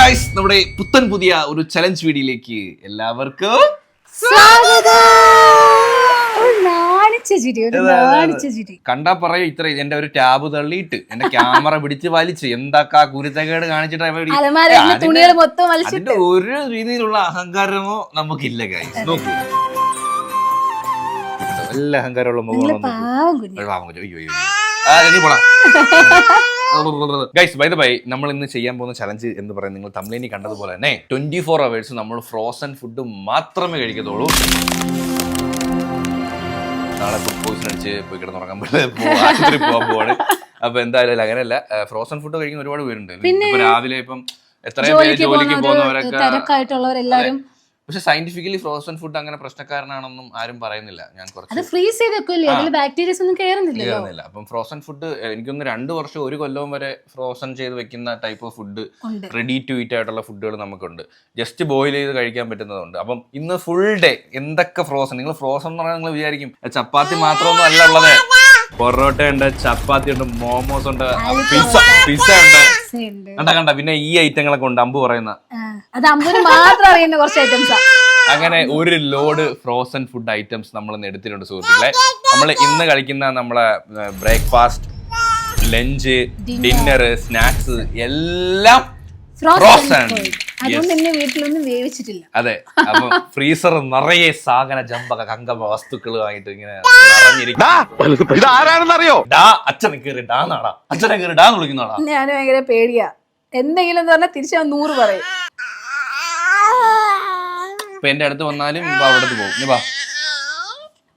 Guys, നമ്മുടെ പുത്തൻ പുതിയ ഒരു ചലഞ്ച് വീഡിയോയിലേക്ക് എല്ലാവർക്കും കണ്ടാ പറയൂ. ഇത്ര എന്റെ ഒരു ടാബ് തള്ളിയിട്ട് എന്റെ ക്യാമറ പിടിച്ച് വലിച്ച് എന്താക്കാ കുരുത്തക്കേട് കാണിച്ചിട്ട് അതിന്റെ ഒരു രീതിയിലുള്ള അഹങ്കാരമോ നമുക്കില്ല ഗൈസ്. നോക്കൂ, നല്ല അഹങ്കാരമുള്ള മുഖം. ഗൈസ്, ബൈ ദ ബൈ, നമ്മൾ ഇന്ന് ചെയ്യാൻ പോകുന്ന ചലഞ്ച് എന്ന് പറയുന്നത് നിങ്ങൾ തമിഴിനി കണ്ടതുപോലെ തന്നെ 24 hours നമ്മൾ ഫ്രോസൺ ഫുഡ് മാത്രമേ കഴിക്കത്തുള്ളൂ. നാളെ ഫുഡ് പോയിസൺ അടിച്ച് പോയി കിടന്നുറങ്ങാൻ പോകാൻ പോവാണ്. അപ്പൊ എന്തായാലും അങ്ങനെയല്ല, ഫ്രോസൺ ഫുഡ് കഴിക്കുന്ന ഒരുപാട് പേരുണ്ട്. ഇപ്പൊ രാവിലെ ഇപ്പം എത്രയും പേര് ജോലിക്ക് പോകുന്നവരൊക്കെ. പക്ഷെ സയന്റിഫിക്കലി ഫ്രോസൺ ഫുഡ് അങ്ങനെ പ്രശ്നക്കാരനാണെന്നും ആരും പറയുന്നില്ല. ഞാൻ കേറുന്നില്ല. അപ്പം ഫ്രോസൺ ഫുഡ് എനിക്കൊന്ന് 2 വർഷം 1 കൊല്ലവും വരെ ഫ്രോസൺ ചെയ്ത് വെക്കുന്ന type of food, ready to eat ആയിട്ടുള്ള ഫുഡുകൾ നമുക്കുണ്ട്. ജസ്റ്റ് ബോയിൽ ചെയ്ത് കഴിക്കാൻ പറ്റുന്നതുണ്ട്. അപ്പം ഇന്ന് ഫുൾ ഡേ എന്തൊക്കെ ഫ്രോസൺ, നിങ്ങൾ ഫ്രോസൺ എന്ന് പറഞ്ഞാൽ നിങ്ങൾ വിചാരിക്കും ചപ്പാത്തി മാത്രമൊന്നും അല്ല ഉള്ളത്. പൊറോട്ട ഉണ്ട്, ചപ്പാത്തി ഉണ്ട്, മോമോസ് ഉണ്ട്, പിസ്സ ഉണ്ട്, കണ്ട പിന്നെ ഈ ഐറ്റങ്ങളൊക്കെ ഉണ്ട്. അമ്പു പറയുന്ന അങ്ങനെ ഒരു ലോഡ് ഫ്രോസൺ ഫുഡ് ഐറ്റംസ് നമ്മൾ ഇന്ന് എടുത്തിട്ടുണ്ട് സുഹൃത്തുക്കളെ. നമ്മൾ ഇന്ന് കഴിക്കുന്ന നമ്മളെ ബ്രേക്ക്ഫാസ്റ്റ്, ലഞ്ച്, ഡിന്നർ, സ്നാക്സ് എല്ലാം ഫ്രോസൺ. അതെ, അപ്പൊ ഫ്രീസർ നിറയെ സാധന ജമ്പക കങ്കമ വസ്തുക്കളുമായിട്ട് ഇങ്ങനെ നിറഞ്ഞിരിക്കും. അച്ഛനെ കയറി ഡാ നാടാ, അച്ഛനെ കയറി ഡാ വിളിക്കുന്നതാടാ. ഞാൻ ഭയങ്കര പേടിയാ, എന്തെങ്കിലും പറഞ്ഞാൽ തിരിച്ചു 100 പറയും. ഇപ്പൊ എന്റെ അടുത്ത് വന്നാലും അവിടെ പോകും.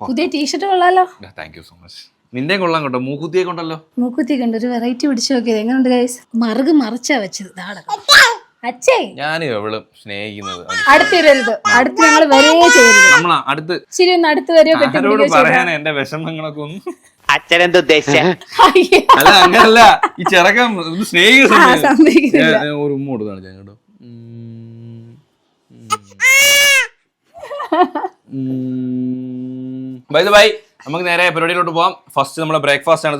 പുതിയ ടീഷർട്ട് കൊള്ളാലോ. Thank you so much. നിന്റെ കൊള്ളാൻ കേട്ടോ. മൂക്കുത്തിയെ കൊണ്ടല്ലോ. മൂക്കുത്തി കണ്ട് ഒരു വെറൈറ്റി പിടിച്ചു നോക്കിയത് എങ്ങനെയുണ്ട് ഗൈസ്? മറിച്ചാ വെച്ചത്. അച്ഛേ, ഞാൻ എവളും സ്നേഹിക്കുന്നത് അടുത്ത് വരരുത്, അടുത്ത് ഞങ്ങൾ വരേ ചെയ്യരുത്. നമ്മളാ അടുത്ത് ശരി ഒന്ന് അടുത്ത് വരെയോ പറയാൻ എന്റെ വിഷമങ്ങളൊക്കെ ഒന്നും അച്ഛനെന്തുദ്ദേശിച്ച അല്ല, അങ്ങനല്ല. ഈ ചെറുക്കൻ സ്നേഹിക്കുന്ന ഒരു ഉമ്മ കൊടുത്താണ് ഞാൻ കേട്ടോ. ബൈ ദ ബൈ, നമുക്ക് നേരെ പരിപാടിയിലോട്ട് പോവാം. ഫസ്റ്റ് നമ്മുടെ ബ്രേക്ക്ഫാസ്റ്റ് ആണ്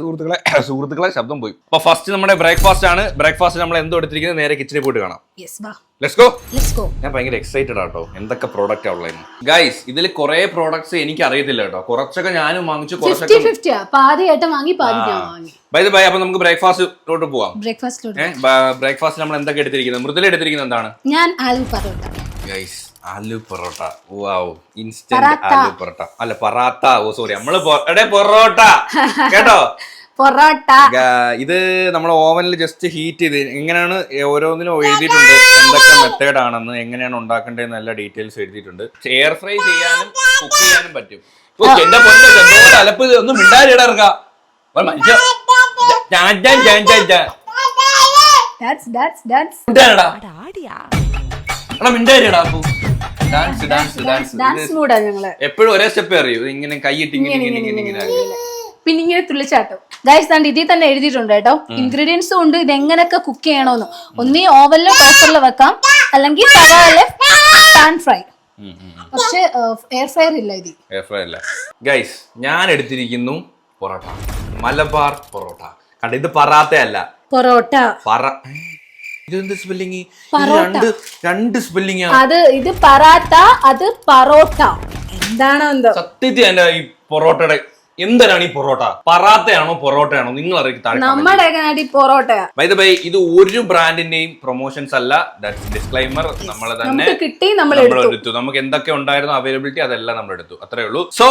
സുഹൃത്തുക്കളെ ശബ്ദം പോയി. അപ്പൊ ഫസ്റ്റ് നമ്മുടെ ബ്രേക്ക്ഫാസ്റ്റ് ആണ്. ബ്രേക്ക്ഫാസ്റ്റ് നമ്മൾ എന്തോ എടുത്തിരിക്കുന്നത് നേരെ കിച്ചണിൽ പോയിട്ട് കാണാം. Let's go. ഞാൻ ഭയങ്കര എക്സൈറ്റഡ് ആട്ടോ, എന്തൊക്കെ പ്രോഡക്റ്റ് ഉള്ളതെന്ന്. ഗൈസ്, ഇതിൽ കുറെ പ്രോഡക്ട്സ് എനിക്ക് അറിയത്തില്ല കേട്ടോ. കുറച്ചൊക്കെ ഞാനും വാങ്ങിച്ചു, കുറച്ചൊക്കെ ബൈ ദ ബൈ. അപ്പൊ നമുക്ക് ബ്രേക്ക്ഫാസ്റ്റിലോട്ട് പോവാം. ബ്രേക്ക്ഫാസ്റ്റ് നമ്മൾ എന്തൊക്കെ എടുത്തിരിക്കുന്നത്? മൃദുല എടുത്തിരിക്കുന്നത് എന്താണ്? ഞാൻ ആലു പൊറോട്ട. ഗൈസ്, ആലു പൊറോട്ട. വാവ്, ഇൻസ്റ്റന്റ് ആലു പൊറോട്ട. അല്ല, പറാത്ത. ഓ സോറി, നമ്മള് പൊറോട്ട കേട്ടോ. പൊറോട്ട ഇത് നമ്മൾ ഓവനിൽ ജസ്റ്റ് ഹീറ്റ് ചെയ്ത് എങ്ങനെയാണ് ഓരോന്നിനും എഴുതിയിട്ടുണ്ട്, എന്തൊക്കെ മെത്തേഡ് ആണെന്ന്, എങ്ങനെയാണ് ഉണ്ടാക്കേണ്ടതെന്ന് എല്ലാ ഡീറ്റെയിൽസ് എഴുതിയിട്ടുണ്ട്. എയർ ഫ്രൈ ചെയ്യാനും കുക്ക് ചെയ്യാനും പറ്റും. എന്റെ പൊന്നെ അലപ്പ് ഒന്നും മിണ്ടാരിടാ. എപ്പോഴും ഒരേ സ്റ്റെപ്പ് അറിയൂ. ഇങ്ങനെ കൈയിട്ട് പിന്നെ ഇങ്ങനെ തുള്ളിച്ചാട്ടും. ഗൈസ്, ഇതിൽ തന്നെ എഴുതിയിട്ടുണ്ട് കേട്ടോ, ഇൻഗ്രീഡിയൻസും ഉണ്ട്, ഇത് എങ്ങനെയൊക്കെ കുക്ക് ചെയ്യണമെന്ന്. ഒന്നീ ഓവനിലോ ടോസ്റ്ററിലോ വെക്കാം, അല്ലെങ്കിൽ തവയില് പാൻ ഫ്രൈ. പക്ഷെ എയർ ഫ്രയർ ഇല്ല. ഇത് എയർ ഫ്രൈ അല്ല ഗൈസ്. ഞാൻ എടുത്തിരിക്കുന്നു പൊറോട്ട, മലബാർ പൊറോട്ട. കണ്ട, ഇത് പറാത്ത അല്ല, പൊറോട്ട. ഇതെന്ത് സ്പെല്ലിങ്? രണ്ട് സ്പെല്ലിങ്. ഇത് പറാത്ത, അത് പൊറോട്ട. എന്താണോ എന്തോ സത്യത്തിൽ എന്റെ ഈ പൊറോട്ടയുടെ എന്തിനാണ് ഈ പൊറോട്ട? പറാത്തയാണോ പൊറോട്ടയാണോ? നിങ്ങൾ പൊറോട്ട. ബൈ ദ ബൈ, ഇത് ഒരു ബ്രാൻഡിന്റെയും പ്രൊമോഷൻസ് അല്ല. That's disclaimer. നമ്മൾ തന്നെ എടുത്തു. നമുക്ക് എന്തൊക്കെ ഉണ്ടായിരുന്നു അവൈലബിലിറ്റി അതെല്ലാം നമ്മൾ എടുത്തു, അത്രേ ഉള്ളൂ. സോ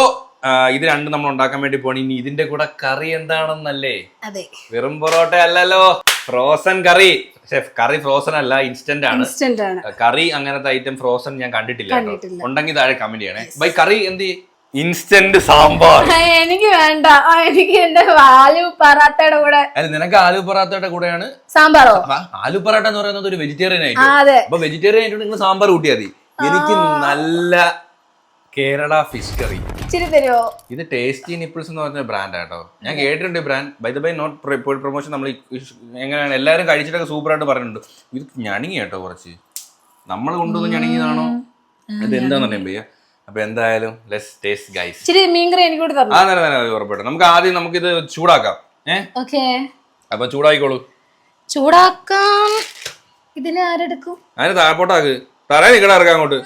ഇത് രണ്ടും നമ്മൾ ഉണ്ടാക്കാൻ വേണ്ടി പോണി. ഇനി ഇതിന്റെ കൂടെ കറി എന്താണെന്നല്ലേ? വെറും പൊറോട്ട അല്ലല്ലോ, ഫ്രോസൺ കറി. കറി ഫ്രോസൺ അല്ല, ഇൻസ്റ്റന്റ് ആണ്. കറി അങ്ങനത്തെ ഐറ്റം ഫ്രോസൺ ഞാൻ കണ്ടിട്ടില്ല. ഉണ്ടെങ്കിൽ താഴെ കമന്റ് ചെയ്യണേ. ബൈ, കറി എന്ത്? ഇൻസ്റ്റന്റ് സാമ്പാർ. എനിക്ക് വേണ്ട, എനിക്ക് എന്റെ ആലു പറാത്തയുടെ കൂടെ. അല്ല, നിനക്ക് ആലു പറാത്തയുടെ കൂടെയാണ് സാമ്പാറോ? ആലു പറാട്ട എന്ന് പറയുന്നത് ഒരു വെജിറ്റേറിയൻ ആയിട്ട്. അപ്പൊ വെജിറ്റേറിയൻ ആയിട്ട് നിങ്ങൾ സാമ്പാർ കൂട്ടിയാൽ മതി. എനിക്ക് നല്ല കേരള ഫിഷ് കറി. ഇത് ടേസ്റ്റി നിപ്പിൾസ് എന്ന് പറഞ്ഞ ബ്രാൻഡ് ആട്ടോ. ഞാൻ കേട്ടിട്ടുണ്ട് brand. By the by, not promotion. നമ്മൾ എങ്ങനെയാണ് എല്ലാവരും കഴിച്ചിട്ടൊക്കെ സൂപ്പർ ആയിട്ട് പറഞ്ഞിട്ടുണ്ട്. ഇത് ഞണങ്ങി കേട്ടോ, കുറച്ച് നമ്മൾ കൊണ്ടുവന്ന് ഞണങ്ങിയതാണോ ഇത് എന്താന്ന് പറയാൻ പയ്യ. അപ്പൊ എന്തായാലും ലെറ്റ്സ് ടേസ്റ്റ് ഗൈസ്. ഉറപ്പായിട്ടും നമുക്ക് ആദ്യം നമുക്കിത് ചൂടാക്കാം. അപ്പൊ ചൂടായിക്കോളൂ. ചൂടാക്കാം. ഇതിനെ ആരെടുക്കും? അതിന് താഴെപ്പോട്ടാക്ക്. തറയിൽ നിൽക്കണ ഇറക്കാം അങ്ങോട്ട്.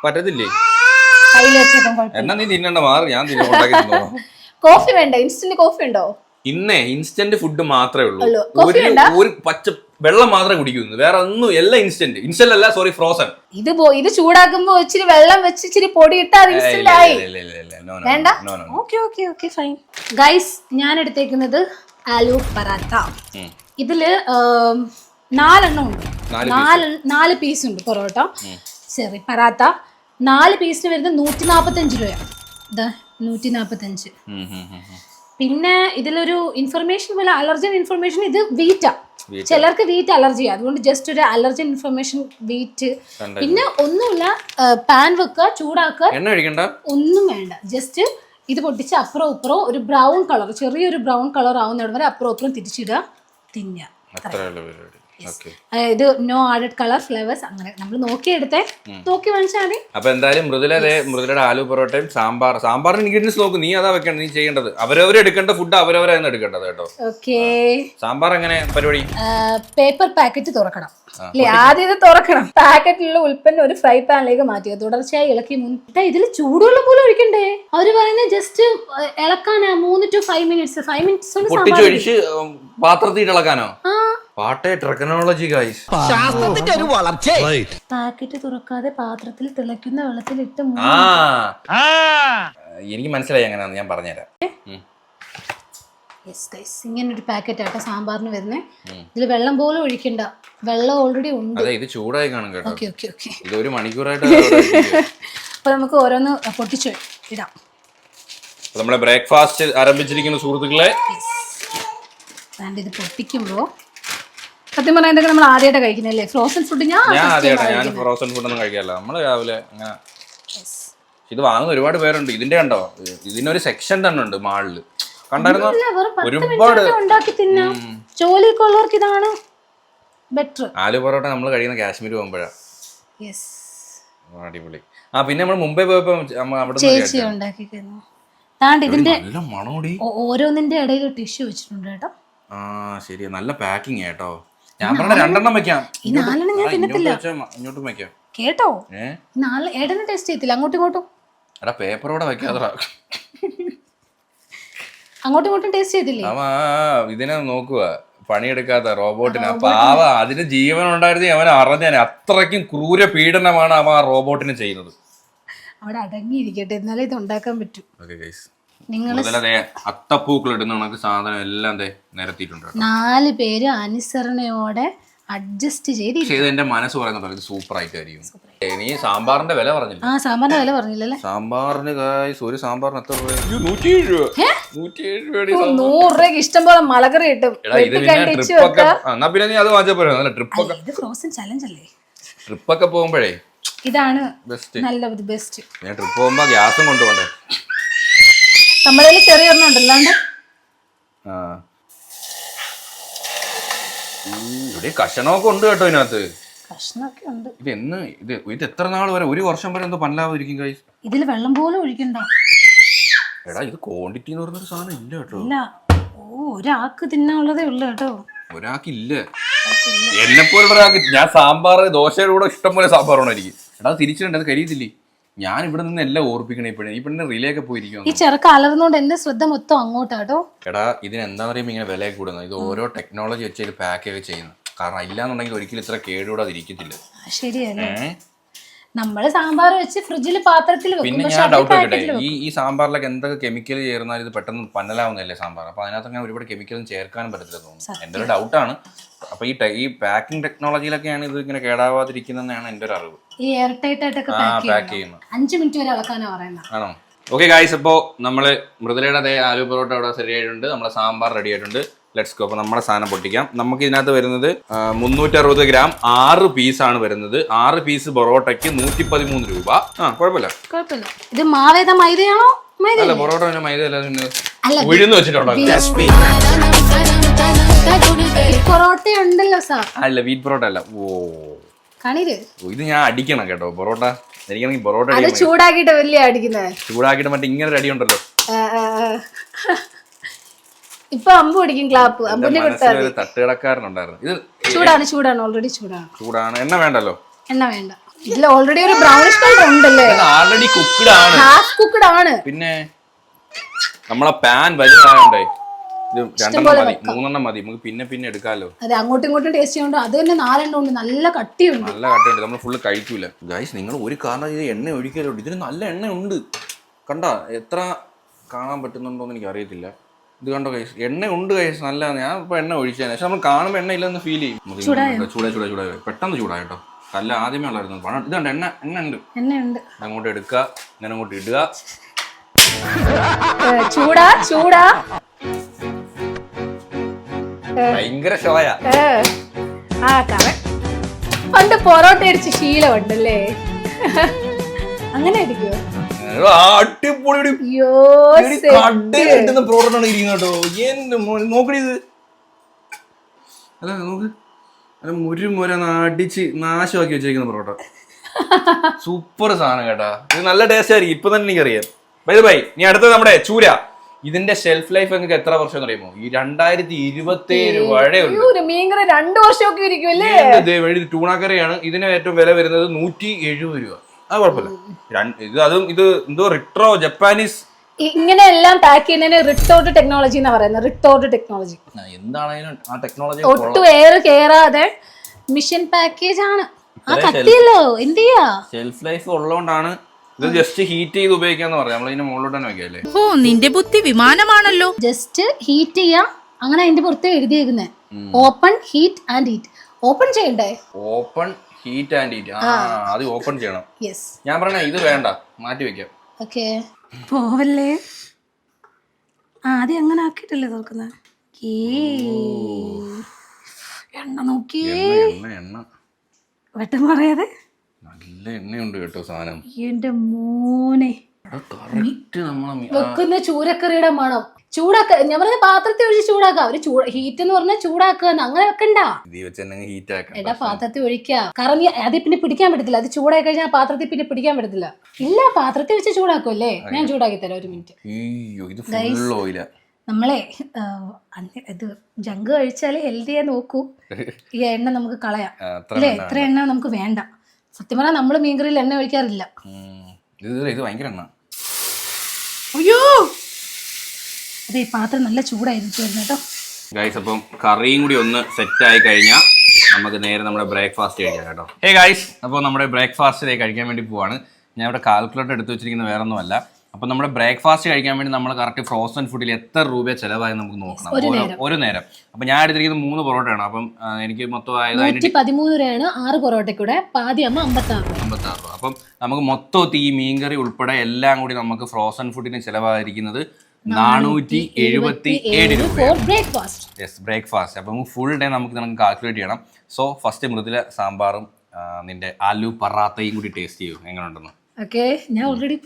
പറ്റത്തില്ലേ? എന്നാ നീ തിന്നണ്ട, മാറി ഞാൻ തിന്നോളാം. കോഫി വേണ്ട? ഇൻസ്റ്റന്റ് കോഫി ഉണ്ടോ? ഇന്നേ ഇൻസ്റ്റന്റ് ഫുഡ് മാത്രമേ ഉള്ളൂ. ഒരു പച്ച വെള്ളം മാത്രമേ കുടിക്കുന്നു, വേറെ ഒന്നും. എല്ലാം ഇൻസ്റ്റന്റ് അല്ല, സോറി, ഫ്രോസൺ. ഇത് ചൂടാക്കുമ്പോ ഇച്ചിരി വെള്ളം വെച്ച് ഇച്ചിരി പൊടി ഇട്ടാൽ ഇൻസ്റ്റന്റ് ആയി. വേണ്ട? Okay fine. ഗൈസ്, ഞാൻ എടുത്തേക്കുന്നത് ആലു പറാത്ത. ഇതില് 4 എണ്ണം ഉണ്ട്. 4 പീസ് ഉണ്ട് പൊറോട്ട. ശരി, പറാത്ത 4 പീസിന് വരുന്നത് 145 രൂപയാണ്. 145. പിന്നെ ഇതിലൊരു ഇൻഫർമേഷൻ പോലെ അലർജൻ ഇൻഫർമേഷൻ. ഇത് വീറ്റാ, ചിലർക്ക് വീറ്റ് അലർജി, അതുകൊണ്ട് ജസ്റ്റ് ഒരു അലർജൻ ഇൻഫർമേഷൻ വീറ്റ്. പിന്നെ ഒന്നുമില്ല, പാൻ വെക്കുക, ചൂടാക്കുക, ഒന്നും വേണ്ട. ജസ്റ്റ് ഇത് പൊട്ടിച്ച് അപ്പുറം ഇപ്പുറം ഒരു ബ്രൗൺ കളർ, ചെറിയൊരു ബ്രൗൺ കളർ ആവുന്നിടം വരെ അപ്പുറം ഇപ്പുറം തിരിച്ചിടുക, തിന്നുക. ഇത് നോ ആഡഡ് കളർ ഫ്ലേവേഴ്സ്. അങ്ങനെ നമ്മൾ നോക്കി വാങ്ങിച്ചാൽ മതി. അപ്പൊ എന്തായാലും മൃദുലയുടെ ആലു പൊറോട്ടയും സാമ്പാറിന് ഇൻഗ്രീഡിയൻസ് നോക്കും. നീ അതാ വെക്കണം, നീ ചെയ്യേണ്ടത്. അവരവരെടുക്കേണ്ട ഫുഡ് അവരവരായിരുന്നു എടുക്കേണ്ടത് കേട്ടോ. സാമ്പാർ എങ്ങനെ പരിപാടി? പേപ്പർ പാക്കറ്റ് തുറക്കണം അല്ലേ? ആദ്യം ഇത് തുറക്കണം. പാക്കറ്റിലുള്ള ഉൽപ്പന്നം ഒരു ഫ്രൈ പാനിലേക്ക് മാറ്റുക. തുടർച്ചയായി ഇളക്കി ഇതിൽ ചൂടുവെള്ളം പോലും ഒഴിക്കണ്ടേ? അവര് പറയുന്നത് ജസ്റ്റ് ഇളക്കാനാ 3 to 5 മിനിറ്റ്സ്. 5 മിനിറ്റ്സ് പാത്രത്തിൽ ഇളക്കാനോ? പാട്ടേ technology guys. ശാസ്ത്രത്തിന്റെ ഒരു വളർച്ച. പാക്കറ്റ് തുറക്കാതെ പാത്രത്തിൽ തിളയ്ക്കുന്ന വെള്ളത്തിലിട്ട് എനിക്ക് മനസ്സിലായി എങ്ങനെയാന്ന്, ഞാൻ പറഞ്ഞുതരാം. ഇങ്ങനെ ഒരു പാക്കറ്റ് ആട്ടോ സാമ്പാറിന് വരുന്നേ. ഇതിൽ വെള്ളം പോലും ഒഴിക്കണ്ട, വെള്ളം ഓൾറെഡി ഉണ്ട്. അതെ, ഇത് ചൂടായി കാണും കേട്ടോ. ഇത് 1 മണിക്കൂറായിട്ട്. അപ്പൊ നമുക്ക് ഓരോന്ന് പൊട്ടിച്ചു ഇടാം. നമ്മളെ ബ്രേക്ക്ഫാസ്റ്റ് ആരംഭിച്ചിരിക്കുന്ന സുഹൃത്തുക്കളെ. ഇത് പൊട്ടിക്കുമ്പോ സത്യം പറഞ്ഞാൽ ഇതൊക്കെ നമ്മൾ ആദ്യമായിട്ട് കഴിക്കുന്നല്ലേ ഫ്രോസൺ ഫുഡ്? ഞാൻ ഫ്രോസൺ ഫുഡ് ഒന്നും കഴിക്കാറില്ല. നമ്മള് രാവിലെ അങ്ങനെ ഇത് വാങ്ങുന്ന ഒരുപാട് പേരുണ്ട്. ഇതിന്റെ കണ്ടോ, ഇതിനൊരു സെക്ഷൻ തന്നെ ഉണ്ട് മാളില്. കണ്ടായിരുന്നോ? ഒരുപാട് ഉണ്ടാക്കി തിന്നാം. ജോലിയൊക്കെ ഉള്ളവർക്ക് ഇതാണ് ബെറ്റർ. ആലു പൊറോട്ട നമ്മൾ കഴിയുന്ന കാശ്മീർ പോകുമ്പോഴാ. അടിപൊളി. പിന്നെ നമ്മൾ മുംബൈ പോയപ്പോ ചേച്ചി ഉണ്ടാക്കി ഇതിന്റെ ഓരോന്നിന്റെ ഇടയിൽ ടിഷ്യൂ വെച്ചിട്ടുണ്ട് കേട്ടോ. ശരി, നല്ല പാക്കിങ് കേട്ടോ. ഞാൻ പറഞ്ഞ 2 എണ്ണം വെക്കാം. ഈ 4 എണ്ണം ഞാൻ തിന്നത്തില്ല ഇങ്ങോട്ടും വെക്കാം കേട്ടോ. 4 ഏടനെ ടേസ്റ്റ് ചെയ്തില്ല. അങ്ങോട്ടും ഇങ്ങോട്ടും പേപ്പറോടെ വെക്കാതെ അങ്ങോട്ടും ഇങ്ങോട്ടും ടേസ്റ്റ് ചെയ്തില്ലേ? ഇതിനെ നോക്കുക, പണിയെടുക്കാത്ത റോബോട്ടിനെ. പാവ, അതിന് ജീവൻ ഉണ്ടായിരുന്നേ അവൻ അറിഞ്ഞാൽ. അത്രയ്ക്കും ക്രൂര പീഡനമാണ് അവൻ ആ റോബോട്ടിന് ചെയ്യുന്നത്. അവിടെ അടങ്ങിയിരിക്കട്ടെ, എന്നാലേ ഇത് ഉണ്ടാക്കാൻ പറ്റൂ. അത്തപ്പൂക്കൾ ഇടുന്ന കണക്ക് സാധനം എല്ലാം നിരത്തിയിട്ടുണ്ട്. 4 പേര് അനുസരണയോടെ അഡ്ജസ്റ്റ് ചെയ്ത് എന്റെ മനസ്സ് പറയുന്നത് ഇത് സൂപ്പർ ആയിട്ടായിരിക്കും. നീ സാമ്പാറിന്റെ വില പറഞ്ഞില്ല? സാമ്പാറിന്റെ വില പറഞ്ഞില്ലല്ലേ? സാമ്പാറിന് ഒരു സാമ്പാറിന് എത്ര രൂപ? 107 രൂപ. 100 രൂപയ്ക്ക് ഇഷ്ടം പോലെ മുളകറി കിട്ടും. എന്നാ പിന്നെ നീ അത് വാങ്ങിച്ചാൽ പോരാ? ഫ്രോസൺ ചലഞ്ച് അല്ലേ? ട്രിപ്പൊക്കെ പോകുമ്പോഴേ ഇതാണ് നല്ലത്, ബെസ്റ്റ്. ഞാൻ ട്രിപ്പ് പോകുമ്പോ ഗ്യാസും കൊണ്ടുപോകണ്ടേ? നമ്മളെ ചെറിയ ഒരെണ്ണം ഉണ്ടല്ലാണ്ട് ഇവിടെ കഷണമൊക്കെ ഉണ്ട് കേട്ടോ. ഇതിനകത്ത് കഷ്ണമൊക്കെ ഉണ്ട്. ഇത് എത്ര നാൾ വരെ, 1 വർഷം വരെ എന്തോ പല്ലാതിരിക്കും ഗൈസ്. ഇതിൽ വെള്ളം പോലും ഒഴിക്കണ്ട. എടാ, ഇത് ക്വാണ്ടിറ്റി എന്ന് പറഞ്ഞൊരു സാധനം ഇല്ല കേട്ടോ. ഇല്ല, ഒരാൾക്ക് തിന്നാനുള്ളതേ ഉള്ളു കേട്ടോ. ഒരാൾക്കില്ല, എന്നെ പോലെ ഒരാൾക്ക്. ഞാൻ സാമ്പാർ ദോശയുടെ കൂടെ ഇഷ്ടം പോലെ സാമ്പാറാണ് എനിക്ക്. എടാ, തിരിച്ചിട്ടുണ്ട്, അത് കരിയത്തില്ലേ? ഞാൻ ഇവിടെ നിന്ന് എല്ലാം ഓർപ്പിക്കണേ. ഈ പെണ്ണിന് റിലേ ഒക്കെ പോയിരിക്കും. ഈ ചെറുക്ക അലർന്നുകൊണ്ട് എന്റെ ശ്രദ്ധ മൊത്തം അങ്ങോട്ടാട്ടോ. എടാ, ഇതിന് എന്താ പറയുമ്പോ ഇങ്ങനെ വില കൂടുന്നത്? ഇത് ഓരോ ടെക്നോളജി വെച്ച് ഇത് പാക്ക് ഒക്കെ ചെയ്യുന്നു. കാരണം ഇല്ലാന്നുണ്ടെങ്കിൽ ഒരിക്കലും ഇത്ര കേടുകൂടാതെ ഇരിക്കത്തില്ല. ശരിയല്ലേ? നമ്മള് സാമ്പാർ വെച്ച് ഫ്രിഡ്ജിൽ പാത്രത്തിൽ വെക്കും. പിന്നെ ഞാൻ ഡൗട്ട് വെക്കട്ടെ, ഈ സാമ്പാറിലൊക്കെ എന്തൊക്കെ കെമിക്കൽ ചേർന്നാൽ ഇത് പെട്ടെന്ന് പന്നലാവുന്നല്ലേ സാമ്പാർ? അപ്പൊ അതിനകത്ത് അങ്ങനെ ഒരുപാട് കെമിക്കലൊന്നും ചേർക്കാനും പറ്റത്തില്ല തോന്നുന്നു. എന്റെ ഒരു ഡൗട്ടാണ്. അപ്പൊ ഈ പാക്കിംഗ് ടെക്നോളജിയിലൊക്കെയാണ് ഇത് ഇങ്ങനെ കേടാവാതിരിക്കുന്നതെന്നാണ് എന്റെ ഒരു അറിവ്. ഈ എയർ ടൈറ്റ് ആയിട്ടൊക്കെ പാക്ക് ചെയ്യുന്നു. 5 മിനിറ്റ് വരെ ഇളക്കാനാ പറയുന്നത്. ആണോ? ഓക്കെ ഗൈസ്, അപ്പോ നമ്മള് മൃദുലയുടെ ആലു പൊറോട്ട അവിടെ റെഡി ആയിട്ടുണ്ട്. നമ്മളെ സാമ്പാർ റെഡി ആയിട്ടുണ്ട്. Let's go. അപ്പൊ നമ്മുടെ സാധനം പൊട്ടിക്കാം. നമുക്ക് ഇതിനകത്ത് വരുന്നത് 360 ഗ്രാം 6 പീസാണ് വരുന്നത്. 6 പീസ് പൊറോട്ടയ്ക്ക് 113 രൂപ. കുഴപ്പമില്ല. ഇത് മാവേദ മൈദയാണോ? അല്ല, പൊറോട്ട പിന്നെ മൈദ അല്ല, ഉഴുന്ന് വെച്ചിട്ടുണ്ടോ? പൊറോട്ട ഉണ്ടല്ലോ സാർ. അല്ല, വീറ്റ് പൊറോട്ട അല്ല. ഇത് ഞാൻ അടിക്കണം കേട്ടോ പൊറോട്ട. എനിക്കാണെങ്കിൽ പൊറോട്ട ചൂടാക്കിട്ട് വലിയ അടിക്കുന്നത്. ചൂടാക്കിട്ട് മറ്റേ ഇങ്ങനെ ഒരു അടി ഉണ്ടല്ലോ. ഇപ്പൊ അമ്പ് പിടിക്കും ക്ലാപ്പ്. അമ്പിന്റെ കൊടുത്താൽ തട്ടുകടക്കാരനുണ്ടായിരുന്നു. ഇത് ചൂടാണ് ഓൾറെഡി ചൂടാണ്. എണ്ണ വേണ്ടല്ലോ. എണ്ണ വേണ്ട. ഇതിൽ ഓൾറെഡി ഒരു ബ്രൗണിഷ് കളർ ഉണ്ടല്ലേ. ആൾറെഡി കുക്ക്ഡ് ആണ്. ഹാഫ് കുക്ക്ഡ് ആണ്. പിന്നെ നമ്മളെ പാൻ വലുതായോണ്ടേ ഇത് 2 മതി, 3 മതി. നമുക്ക് പിന്നെ എടുക്കാലോ. അതെ, അങ്ങോട്ടും ഇങ്ങോട്ടും ടേസ്റ്റ് ചെയ്യുന്നുണ്ട്. അത് തന്നെ 4 ഉണ്ട്. നല്ല കട്ടിയുണ്ട്. നമ്മൾ ഫുള്ള് കഴിക്കൂല. ഗൈസ്, നിങ്ങൾ ഒരു കാരണം ഇത് എണ്ണ ഒഴിക്കലോ. ഇതിന് നല്ല എണ്ണ ഉണ്ട്. കണ്ട എത്ര കാണാൻ പറ്റുന്നുണ്ടോന്ന് എനിക്ക് അറിയത്തില്ല. ഇത് കണ്ടോ ഗൈസ്, എണ്ണ ഉണ്ട് ഗൈസ്. നല്ല. ഞാൻ ഇപ്പൊ എണ്ണ ഒഴിച്ചതിന് പക്ഷെ നമ്മൾ കാണുമ്പോൾ എണ്ണ ഇല്ലെന്ന് ഫീൽ ചെയ്യും. ചൂടായി പെട്ടെന്ന് ചൂടായി കേട്ടോ. കല്ല ആദ്യമേ ഉള്ളായിരുന്നു. ഇതുണ്ട് എണ്ണ ഉണ്ട്. അങ്ങോട്ട് എടുക്കുക, ഇങ്ങനെ അങ്ങോട്ട് ഇടുക. ചൂടാ ഭയങ്കര ഷോയാ. പണ്ട് പൊറോട്ട അടിച്ച് ശീലമുണ്ടല്ലേ. അങ്ങനെ അടിക്കോ? അടിപൊളി പ്രോഡക്റ്റാണ് ഇരിക്കുന്നത് കേട്ടോ. നോക്കണേ ഇത്. അല്ല നോക്ക്, മുര അടിച്ച് നാശമാക്കി വെച്ചിരിക്കുന്ന പൊറോട്ട. സൂപ്പർ സാധനം കേട്ടാ. ഇത് നല്ല ടേസ്റ്റ് ആയിരിക്കും. ഇപ്പൊ തന്നെ എനിക്കറിയാം. ബൈ നീ അടുത്തത് നമ്മുടെ ചൂര. ഇതിന്റെ ഷെൽഫ് ലൈഫ് നിങ്ങൾക്ക് എത്ര വർഷം അറിയുമോ? ഈ 2027 വരെയുണ്ട്. മീൻകറി 2 വർഷമൊക്കെ ഇരിക്കുമല്ലേ. ടൂണാക്കറിയാണ്. ഇതിന് ഏറ്റവും വില വരുന്നത് 170 രൂപ. അത് കുഴപ്പമില്ല. ഇത് എന്തോ റിട്രോ ജപ്പാനീസ്. ഇങ്ങനെ എല്ലാം പാക്ക് ചെയ്യുന്നതിന് റിട്ടോർട്ട് ടെക്നോളജി എന്നാ പറയുന്നത്. റിട്ടോർട്ട് ടെക്നോളജി എന്താണെങ്കിലും ആ ടെക്നോളജി ഒട്ടും എയർ കേറാതെ മിഷൻ പാക്കേജ് ആണ്. ആ കത്തിയല്ലോ, എന്ത് ചെയ്യാ? ഷെൽഫ് ലൈഫ് ഉള്ളതുകൊണ്ടാണ് ഇത് ജസ്റ്റ് ഹീറ്റ് ചെയ്ത് ഉപയോഗിക്കാന്ന് പറയാം. നമ്മൾ ഇതിന്റെ മുകളിലോട്ട് തന്നെ വെക്കല്ലേ. ഓ, നിന്റെ ബുദ്ധി വിമാനമാണല്ലോ. ജസ്റ്റ് ഹീറ്റ് ചെയ്യാം. അങ്ങനെ അതിന്റെ പുറത്ത് എഴുതിയേക്കുന്നത് open heat and heat. Open ചെയ്യണ്ടേ? Open heat and heat. അത് ഓപ്പൺ ചെയ്യണം. യെസ്. ഞാൻ പറഞ്ഞ ഇത് വേണ്ട, മാറ്റി വെക്കാം. ഓക്കെ, പോവല്ലേ. ആദ്യം അങ്ങനെ ആക്കിയിട്ടല്ലേ നോക്കുന്നത്. എണ്ണ നോക്കിയേ. എണ്ണ വെട്ടം പറയാതെ നല്ല എണ്ണയുണ്ട് കേട്ടോ സാധനം. എന്റെ മോനെ, നമ്മളെ വെക്കുന്ന ചൂരക്കറിയുടെ മണം. ഞാൻ പറഞ്ഞ പാത്രത്തിൽ ഒഴിച്ച് ചൂടാക്കാം. ഒരു ഹീറ്റ് എന്ന് പറഞ്ഞാൽ ചൂടാക്കുക, അങ്ങനെ വെക്കണ്ട. എടാ, പാത്രത്തിൽ ഒഴിക്കുക. കാരണം അത് പിന്നെ പിടിക്കാൻ പറ്റത്തില്ല. അത് ചൂടായി കഴിഞ്ഞാൽ പാത്രത്തിൽ പിന്നെ പിടിക്കാൻ പറ്റത്തില്ല. ഇല്ല, പാത്രത്തിൽ വെച്ച് ചൂടാക്കുമല്ലേ. ഞാൻ ചൂടാക്കി തരാം, ഒരു മിനിറ്റ്. നമ്മളെ ഇത് ജങ്ക് കഴിച്ചാല് ഹെൽത്തിയാ നോക്കൂ. ഈ എണ്ണ നമുക്ക് കളയാം അല്ലേ. എത്ര എണ്ണ നമുക്ക് വേണ്ട. സത്യം പറഞ്ഞാൽ നമ്മള് മീൻകറിയിൽ എണ്ണ ഒഴിക്കാറില്ല. ഇത് ഭയങ്കര എണ്ണ. അയ്യോ, അതെ, പാത്രം നല്ല ചൂടായിരിക്കും കേട്ടോ. ഗൈസ്, അപ്പം കറിയും കൂടി ഒന്ന് സെറ്റ് ആയി കഴിഞ്ഞാൽ നമുക്ക് നേരെ നമ്മുടെ ബ്രേക്ക്ഫാസ്റ്റ് കഴിക്കാം കേട്ടോ. ഹേ ഗൈസ്, അപ്പോൾ നമ്മുടെ ബ്രേക്ക്ഫാസ്റ്റ് കഴിക്കാൻ വേണ്ടി പോവാണ്. ഞാൻ ഇവിടെ കാൽക്കുലേറ്റർ എടുത്ത് വെച്ചിരിക്കുന്ന വേറെ ഒന്നുമല്ല. അപ്പം നമ്മുടെ ബ്രേക്ക്ഫാസ്റ്റ് കഴിക്കാൻ വേണ്ടി നമ്മൾ കറക്റ്റ് ഫ്രോസൺ ഫുഡിൽ എത്ര രൂപ ചിലവായി നമുക്ക് നോക്കണം ഒരു നേരം. അപ്പം ഞാൻ എടുത്തിരിക്കുന്നത് 3 പൊറോട്ടയാണ്. അപ്പം എനിക്ക് മൊത്തം 113 രൂപയാണ് 6 പൊറോട്ടയ്ക്കൂടെ. പാതിയമ്മ 56 രൂപ. അപ്പം നമുക്ക് മൊത്തത്തിൽ ഈ മീൻകറി ഉൾപ്പെടെ എല്ലാം കൂടി നമുക്ക് ഫ്രോസൺ ഫുഡിന് ചിലവായിരിക്കുന്നത് 477 രൂപ. Yes, breakfast. അപ്പം ഫുൾ ഡേ നമുക്ക് കാൽക്കുലേറ്റ് ചെയ്യണം. സോ ഫസ്റ്റ് മൃദുല സാമ്പാറും നിന്റെ ആലു പറാത്തയും കൂടി ടേസ്റ്റ് ചെയ്യൂ, എങ്ങനെയുണ്ടെന്ന്. ഓക്കെ, ഞാൻ ഓൾറെഡി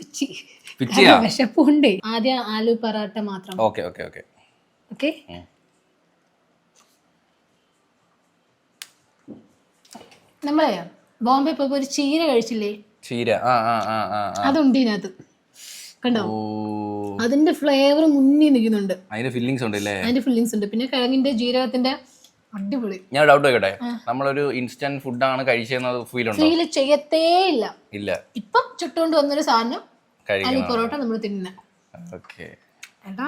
വിശപ്പുണ്ട്. ആദ്യം ആലു പറാട്ട മാത്രം. Okay okay okay okay. നമ്മളെ ബോംബെ പോയപ്പോ ഒരു ചീര കഴിച്ചില്ലേ? ചീര അതുണ്ട് ഇതിനകത്ത്, കണ്ടോ? അതിന്റെ ഫ്ലേവർ മുന്നിൽ നിൽക്കുന്നുണ്ട്. അതിന്റെ ഫില്ലിങ്സ് ഉണ്ട്. പിന്നെ കിഴങ്ങിന്റെ ജീരകത്തിന്റെ അടിപൊളി. ഞാൻ ഡൗട്ട് ചോദിക്കട്ടെ, നമ്മളൊരു ഇൻസ്റ്റന്റ് ഫുഡാണ് കഴിച്ചെന്നത് ഫീൽ ചെയ്യത്തേ ഇല്ല. ഇപ്പം ചുട്ടുകൊണ്ട് വന്നൊരു സാധനം അല്ലെങ്കിൽ പൊറോട്ട നമ്മൾ തിന്നുന്ന. ഏട്ടാ,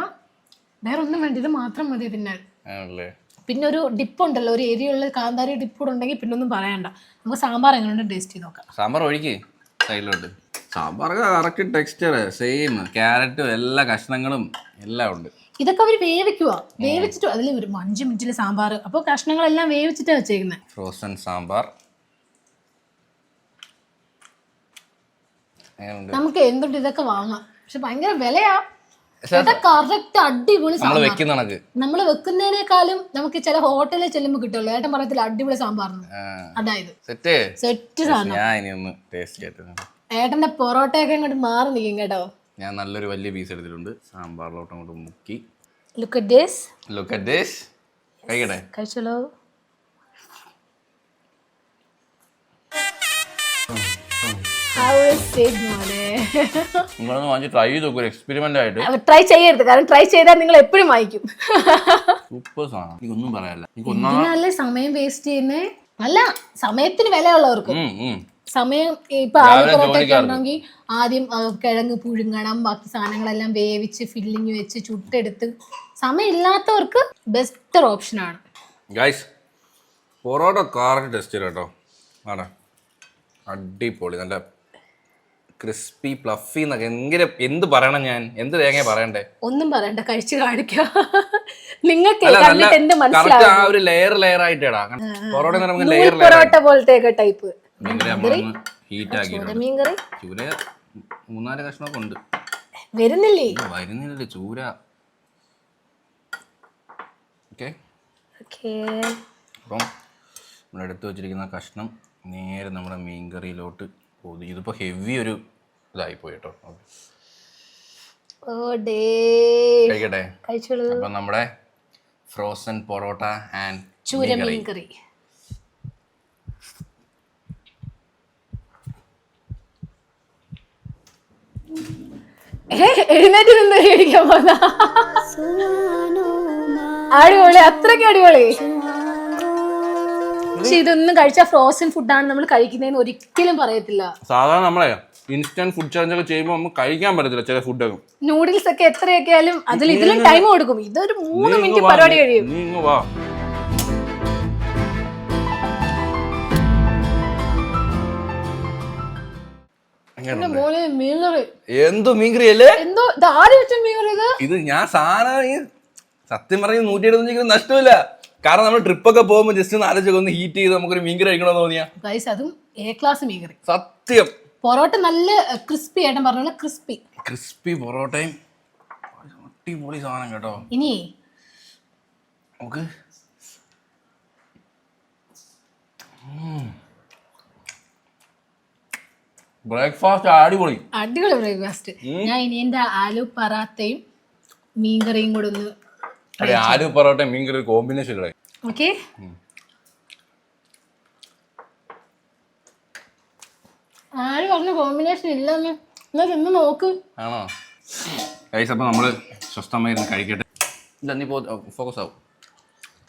വേറെ ഒന്നും വേണ്ട, ഇത് മാത്രം മതി തിന്നാൻ. പിന്നെ ഒരു ഡിപ്പ് ഉണ്ടല്ലോ, ഒരു എരിയുള്ള കാന്താരി ഡിപ്പ് കൂടെ ഉണ്ടെങ്കിൽ പിന്നെ ഒന്നും പറയണ്ട. നമുക്ക് സാമ്പാർ എങ്ങനെയുണ്ട് ടേസ്റ്റ് ചെയ്ത് നോക്കാം. സാമ്പാർ ഒഴിക്ക് സൈഡിലോട്ട്. സാമ്പാർ കറക്റ്റ് ടെക്സ്ചർ സെയിം, ക്യാരറ്റും എല്ലാ കഷ്ണങ്ങളും എല്ലാം ഉണ്ട്. ഇതൊക്കെ അവർ വേവിച്ചിട്ട് അതിൽ ഒരു 5 മിനിറ്റില് സാമ്പാർ. അപ്പോൾ കഷ്ണങ്ങളെല്ലാം വേവിച്ചിട്ടാണ് വെച്ചേക്കുന്നത്. ഫ്രോസൺ സാമ്പാർ നമുക്ക് എന്തുണ്ട് ഇതൊക്കെ വാങ്ങാം, പക്ഷെ ഭയങ്കര വിലയാ. കറക്റ്റ് അടിപൊളി സാമ്പാർ. നമ്മൾ വെക്കുന്നതിനേക്കാളും നമുക്ക് ചില ഹോട്ടലിൽ ചെല്ലുമ്പോൾ കിട്ടുമല്ലോ, ഏട്ടൻ പറയത്തില്ല അടിപൊളി സാമ്പാർന്ന്. അതായത് സെറ്റ് സാധനം. ഏട്ടന്റെ പൊറോട്ടയൊക്കെ ഇങ്ങോട്ട് മാറി നിൽക്കും കേട്ടോ. ഞാൻ നല്ലൊരു വലിയ പീസ് എടുത്തിട്ടുണ്ട്. സാമ്പാറിലോട്ട് അങ്ങോട്ട് മുക്കി. Look at this. കഴിക്കട്ടെ? കഴിച്ചോളൂ. How is മെസ്സേജ് മോനെ. നിങ്ങളൊന്ന് വാങ്ങിച്ച് ട്രൈ ചെയ്ത് നോക്കും, എക്സ്പെരിമെന്റ് ആയിട്ട്. ട്രൈ ചെയ്യരുത്, കാരണം ട്രൈ ചെയ്താൽ നിങ്ങൾ എപ്പോഴും വാങ്ങിക്കും. സൂപ്പർ സാധനം, എനിക്കൊന്നും പറയാനില്ല. ഇതിനല്ലേ സമയം വേസ്റ്റ് ചെയ്യുന്നേ? അല്ല, സമയത്തിന് വിലയുള്ളവർക്ക് സമയം. ഇപ്പൊ ആലു പൊറോട്ടയൊക്കെ ഉണ്ടെങ്കിൽ ആദ്യം കിഴങ്ങ് പുഴുങ്ങണം, ബാക്കി സാധനങ്ങളെല്ലാം വേവിച്ച് ഫില്ലിങ് വെച്ച് ചുട്ടെടുത്ത്. സമയം ഇല്ലാത്തവർക്ക് ബെസ്റ്റർ ഓപ്ഷനാണ്. ഗൈസ് പൊറോട്ട കറക്റ്റ് ടെസ്റ്റ് കേട്ടോ. ആടാ അടിപൊളി, നല്ല ക്രിസ്പി ഫ്ലഫി എന്നൊക്കെ. എങ്കിലും എന്ത് പറയണം ഞാൻ, എന്ത് തേങ്ങ പറയണ്ടേ? ഒന്നും പറയണ്ട, കഴിച്ചു കാണിക്കാം. നിങ്ങൾക്ക് കണ്ടിട്ട് എന്ത് മനസ്സിലാവും? ആ ഒരു ലെയർ ലെയർ ആയിട്ടാ പൊറോട്ട പൊറോട്ട പോലത്തെ ടൈപ്പ്. ഹീറ്റ് ആക്കി മീൻകറി ചൂര 3-4 കഷ്ണമൊക്കെ ഉണ്ട്. വരുന്നില്ലേ ചൂര. ഓക്കെ, അപ്പം നമ്മളെടുത്ത് വെച്ചിരിക്കുന്ന കഷ്ണം നേരെ നമ്മുടെ മീൻകറിയിലോട്ട് പോകും. ഇതിപ്പോ ഹെവി ഒരു ഇതായിപ്പോയി കേട്ടോ. കഴിക്കട്ടെ? അപ്പൊ നമ്മുടെ ഫ്രോസൺ പൊറോട്ട ആൻഡ് ചൂര മീൻകറി. എഴുന്നേറ്റ് നിന്ന് കഴിക്കാൻ പോകുന്ന അടിപൊളി, അത്രയ്ക്ക് അടിപൊളി. പക്ഷെ ഇതൊന്നും കഴിച്ചാൽ ഫ്രോസൺ ഫുഡാണ് നമ്മൾ കഴിക്കുന്നതെന്ന് ഒരിക്കലും പറയത്തില്ല. സാധാരണ നമ്മളെ ഇൻസ്റ്റന്റ് ഫുഡ് ചാലഞ്ച് ഒക്കെ ചെയ്യുമ്പോൾ നമുക്ക് കഴിക്കാൻ പറ്റത്തില്ല ചില ഫുഡൊക്കെ. നൂഡിൽസ് ഒക്കെ എത്രയൊക്കെ ആയാലും ഇതിലും ടൈം കൊടുക്കും. ഇതൊരു 3 മിനിറ്റ് പരിപാടി കഴിയും. എന്തോ മീൻകറി അല്ലേ? എന്തോ ആര് വെച്ച മീൻകറി ഇത്? ഞാൻ സാധനം സത്യം പറഞ്ഞ 175 നഷ്ടമില്ല. കാരണം നമ്മൾ ട്രിപ്പൊക്കെ പോകുമ്പോൾ ജസ്റ്റ് ഒന്ന് ആലോചിച്ച് ഒന്ന് ഹീറ്റ് ചെയ്ത് നമുക്കൊരു മീൻകറി കഴിക്കണമെന്ന് തോന്നിയാ. അതും A ക്ലാസ് മീൻകറി. സത്യം. പൊറോട്ട നല്ല ക്രിസ്പി ആയിട്ടും പറഞ്ഞ ക്രിസ്പി പൊറോട്ടയും അടിപൊളി സാധനം കേട്ടോ. ഇനി നമുക്ക് ബ്രേക്ക്ഫാസ്റ്റ് അടിപൊളി ബ്രേക്ക്ഫാസ്റ്റ്. ഞാൻ ഇനി എന്റെ ആലു പറാത്തയും മീൻകറിയും കൂടെ ഒന്ന്. ആലു പൊറോട്ടയും മീൻകറി കോമ്പിനേഷൻ ഇല്ലേ? ഓക്കെ, ആര് പറഞ്ഞ കോമ്പിനേഷൻ ഇല്ലെന്ന്? എന്നാ നോക്ക്. ആണോ? അപ്പൊ നമ്മള് സ്വസ്ഥമായിരുന്നു കഴിക്കട്ടെ. നീ ഫോക്കസ് ആവും.